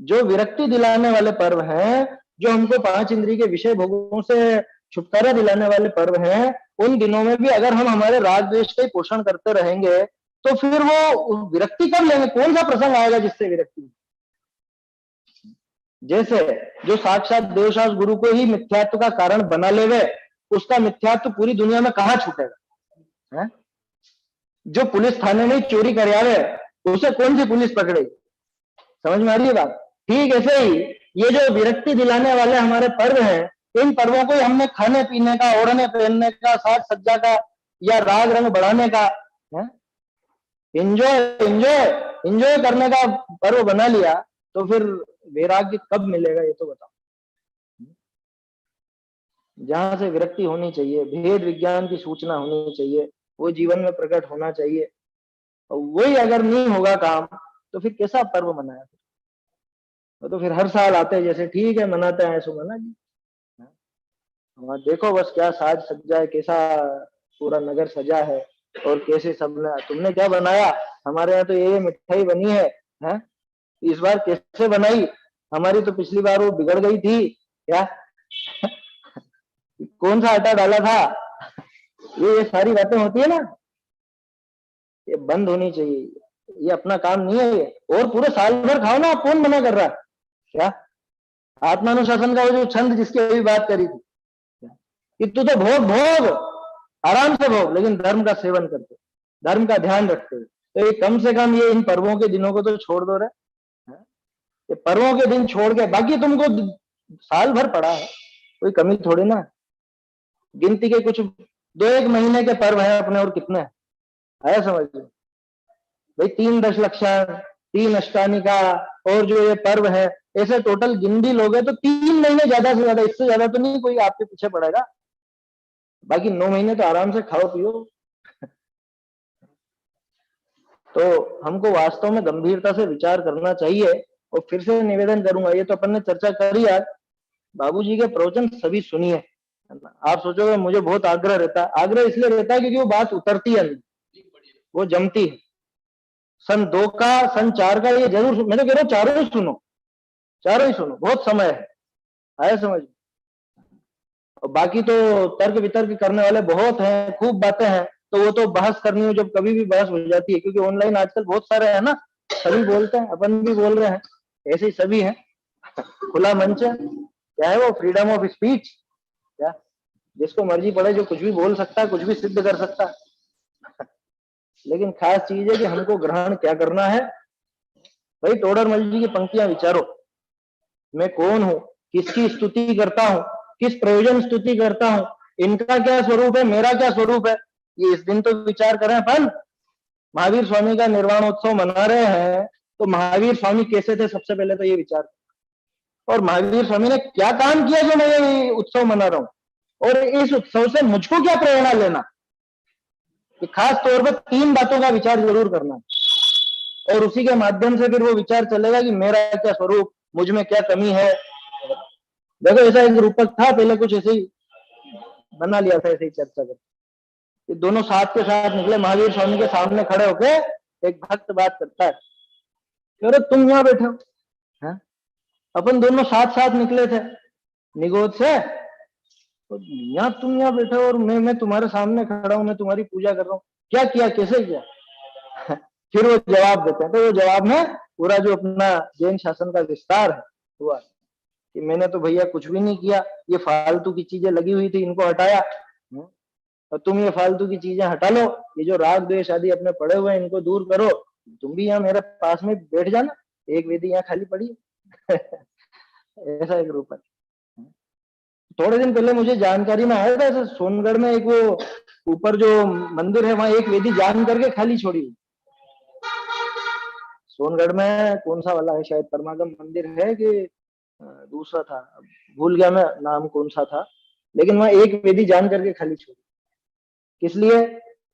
Speaker 1: जो विरक्ति दिलाने वाले पर्व हैं, जो हमको 5 इंद्रिय के विषय भोगों से छुटकारा दिलाने वाले पर्व हैं, उन दिनों में भी अगर हम हमारे राग द्वेष का पोषण करते रहेंगे तो फिर वो विरक्ति कब लेंगे? कौन सा प्रसंग आएगा जिससे विरक्ति? जैसे जो साक्षात देवशास गुरु को ही मिथ्यात्व का कारण बना लेवे, उसका मिथ्यात्व पूरी दुनिया में कहाँ छूटेगा है? जो पुलिस थाने में चोरी कर आवे, उसे कौन सी पुलिस पकड़ेगी? समझ में आ रही है बात? ठीक ऐसे ही ये जो विरक्ति दिलाने वाले हमारे पर्व हैं, इन पर्वों को हमने खाने पीने का, ओढ़ने पहनने का, साज सज्जा का या राग रंग बढ़ाने का, एंजॉय एंजॉय एंजॉय करने का पर्व बना लिया, तो फिर वैराग्य कब मिलेगा ये तो बताओ। जहां से विरक्ति होनी चाहिए, भेद विज्ञान की सूचना होनी चाहिए, वो जीवन में प्रकट होना चाहिए, और वही अगर नहीं होगा काम, तो फिर कैसा पर्व मनाया? तो फिर हर साल आते हैं, जैसे ठीक है मनाते हैं, ऐसे मना जी। वहां देखो बस क्या साज सज्जा है, कैसा पूरा नगर सजा है, और कैसे सबने, तुमने क्या बनाया? हमारे यहाँ तो ये मिठाई बनी है? इस बार कैसे बनाई? हमारी तो पिछली बार वो बिगड़ गई थी क्या? कौन सा आटा डाला था? ये सारी बातें होती है ना, ये बंद होनी चाहिए। ये अपना काम नहीं है ये। और पूरे साल भर खाओ ना, कौन मना कर रहा है क्या? आत्मानुशासन का वो जो छंद जिसकी अभी बात करी थी, कि तू तो भोग भोग, आराम से भोग, लेकिन धर्म का सेवन करते, धर्म का ध्यान रखते हुए। तो ये कम से कम ये इन पर्वों के दिनों को तो छोड़ दो रे। ये पर्वों के दिन छोड़ के बाकी तुमको साल भर पड़ा है, कोई कमी थोड़ी ना। गिनती के कुछ 2-1 महीने के पर्व है अपने, और कितने है समझ लो भाई। 3 दशलक्षण, 3 अष्टानिका, और जो ये पर्व है, ऐसे टोटल गिन भी लोगे तो 3 महीने ज्यादा से ज्यादा, इससे ज्यादा तो नहीं कोई आपके पीछे पड़ेगा। बाकी 9 महीने तो आराम से खाओ पियो। तो हमको वास्तव में गंभीरता से विचार करना चाहिए। और फिर से निवेदन करूंगा, ये तो अपन ने चर्चा करी आज, बाबूजी के प्रवचन सभी सुनिए। आप सोचोगे मुझे बहुत आग्रह रहता है, आग्रह इसलिए रहता है क्योंकि वो बात उतरती है, वो जमती है। सन 2 का, सन 4 का ये जरूर, मैं तो कह रहा हूँ चारों ही सुनो, चारों ही सुनो, बहुत समय है समझ। और बाकी तो तर्क वितर्क करने वाले बहुत हैं, खूब बातें हैं, तो वो तो बहस करनी हो जब कभी भी बहस हो जाती है, क्योंकि ऑनलाइन आजकल बहुत सारे है ना, सभी बोलते हैं, अपन भी बोल रहे हैं, ऐसे ही सभी हैं, खुला मंच है, क्या है वो, फ्रीडम ऑफ स्पीच, क्या जिसको मर्जी पड़े, जो कुछ भी बोल सकता है, कुछ भी सिद्ध कर सकता है। लेकिन खास चीज है कि हमको ग्रहण क्या करना है। भाई टोडरमल जी की पंक्तियां विचारो, मैं कौन हूं, किसकी स्तुति करता हूं, किस प्रयोजन स्तुति करता हूं, इनका क्या स्वरूप है, मेरा क्या स्वरूप है, ये इस दिन तो विचार करें अपन। महावीर स्वामी का निर्वाणोत्सव मना रहे हैं, तो महावीर स्वामी कैसे थे, सबसे पहले तो ये विचार, और महावीर स्वामी ने क्या काम किया जो मैं ये उत्सव मना रहा हूं, और इस उत्सव से मुझको क्या प्रेरणा लेना। कि खास तौर पर 3 बातों का विचार जरूर करना, और उसी के माध्यम से फिर वो विचार चलेगा कि मेरा क्या स्वरूप, मुझ में क्या कमी है। देखो ऐसा एक रूपक था पहले, कुछ ऐसे ही बना लिया था, ऐसे ही चर्चा कर, दोनों साथ के साथ निकले, महावीर स्वामी के सामने खड़े होके एक भक्त बात करता है, अरे तुम यहाँ बैठे हो, अपन दोनों साथ साथ निकले थे निगोद से, तो यहाँ तुम यहाँ बैठे हो और मैं तुम्हारे सामने खड़ा हूं, मैं तुम्हारी पूजा कर रहा हूँ, क्या किया, कैसे किया। फिर वो जवाब देते हैं, तो वो जवाब में पूरा जो अपना जैन शासन का विस्तार है हुआ कि मैंने तो भैया कुछ भी नहीं किया, ये फालतू की चीजें लगी हुई थी, इनको हटाया, और तुम ये फालतू की चीजें हटा लो, ये जो राग द्वेष आदि अपने पड़े हुए हैं इनको दूर करो, तुम भी यहाँ मेरे पास में बैठ जाना, एक वेदी यहाँ खाली पड़ी है। ऐसा एक रूप है। थोड़े दिन पहले मुझे जानकारी में आया था, ऐसे सोनगढ़ में एक वो ऊपर जो मंदिर है, वहां एक वेदी जान करके खाली छोड़ी हुई। सोनगढ़ में कौन सा वाला है, शायद परमागम मंदिर है कि दूसरा था, भूल गया मैं नाम कौन सा था, लेकिन वहां एक वेदी जान करके खाली छोड़ी। किस लिए?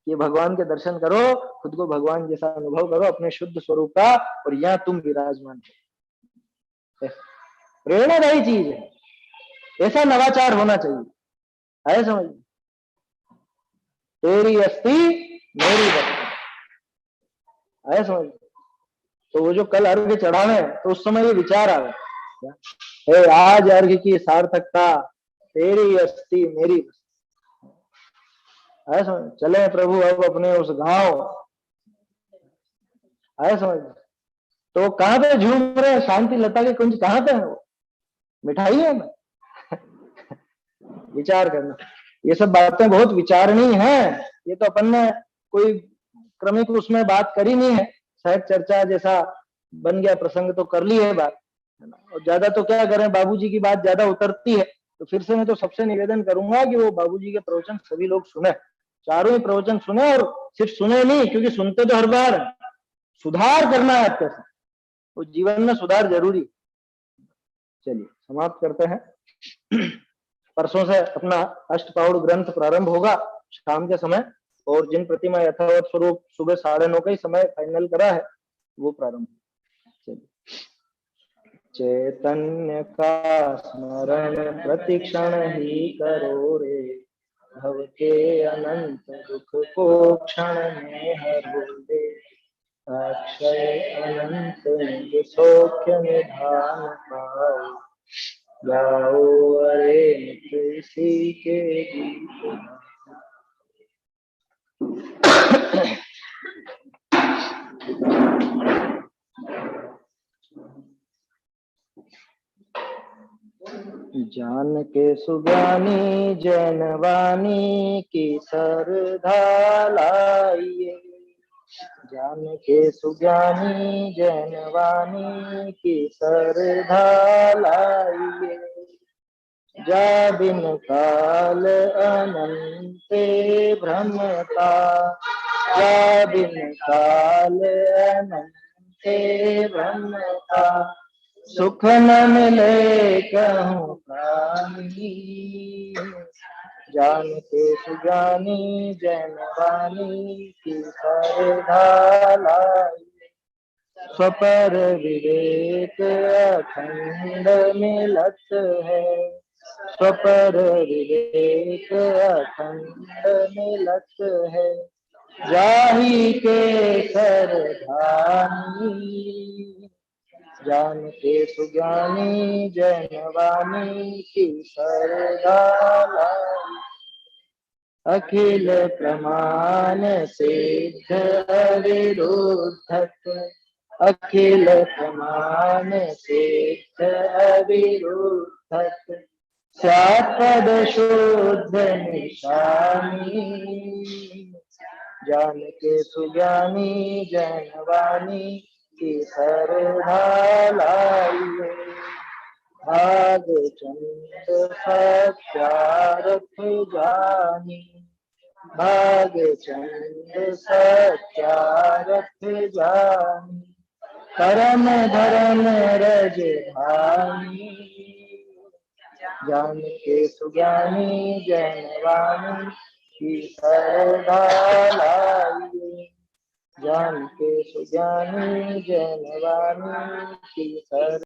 Speaker 1: कि भगवान के दर्शन करो, खुद को भगवान जैसा अनुभव करो अपने शुद्ध स्वरूप का, और यहाँ तुम विराजमान हो। प्रेरणादायी चीज है, ऐसा नवाचार होना चाहिए, है समझ। तेरी अस्थि मेरी बस्ती, है समझ। तो वो जो कल अर्घ चढ़ावे, तो उस समय ये विचार आवे, आज अर्घ की सार्थकता, तेरी अस्थि मेरी बस्ती, है समझ। चले प्रभु अब अपने उस गांव आया समझ में? तो कहाँ पे झूम रहे हैं? शांति लता के कुंज कहाँ पे है? वो मिठाई है ना। विचार करना, ये सब बातें बहुत विचारणीय हैं। ये तो अपन ने कोई क्रमिक उसमें बात करी नहीं है, शायद चर्चा जैसा बन गया प्रसंग तो कर ली है बात, है ना। और ज्यादा तो क्या करें, बाबूजी की बात ज्यादा उतरती है, तो फिर से मैं तो सबसे निवेदन करूंगा कि वो बाबूजी के प्रवचन सभी लोग सुने, चारों ही प्रवचन सुने। और सिर्फ सुने नहीं, क्योंकि सुनते तो हर बार, सुधार करना है आपके साथ, वो जीवन में सुधार जरूरी। चलिए समाप्त करते हैं। परसों से अपना अष्टपाउड़ ग्रंथ प्रारंभ होगा शाम के समय, और जिन प्रतिमा यथावत स्वरूप सुबह 9:30 का ही समय फाइनल करा है वो प्रारंभ। चलिए। चैतन्य का स्मरण प्रतिक्षण ही करो रे, भव के अनंत दुख को क्षण में हरो रे, अक्षय अनंत निज सौख्य निधान पाओ, गाओ अरे मित्र इसी के गीत। जान के सुज्ञानी जैनवानी की सरधा लाइए, जान के सुज्ञानी जैनवानी की सरधा लाइए, जा बिन काल अनंत भ्रमता, जा बिन काल अनंत भ्रमता, सुख न मिले कहूँ प्राणी, जान के सुजानी जैनवानी की सरधा लाइए, स्वपर विवेक अखंड मिलत है, स्वपर विवेक अखंड मिलत है, जाहि के सरधानी, जान के सुज्ञानी जैनवानी की सरधा लाइए, अखिल प्रमाण सिद्ध अविरुद्धक, अखिल प्रमाण सिद्ध अविरुद्धक, सापद शुद्ध निशानी, जान के सुज्ञानी जैनवानी की सरधा लाइए, भाग चंद सत्यारथ जानी, भाग चंद सत्यारथ जानी, करम धर्म रज धानी, जान के सुज्ञानी जैनवानी की सरधा लाइए, जान के सुज्ञानी जैनवानी की सर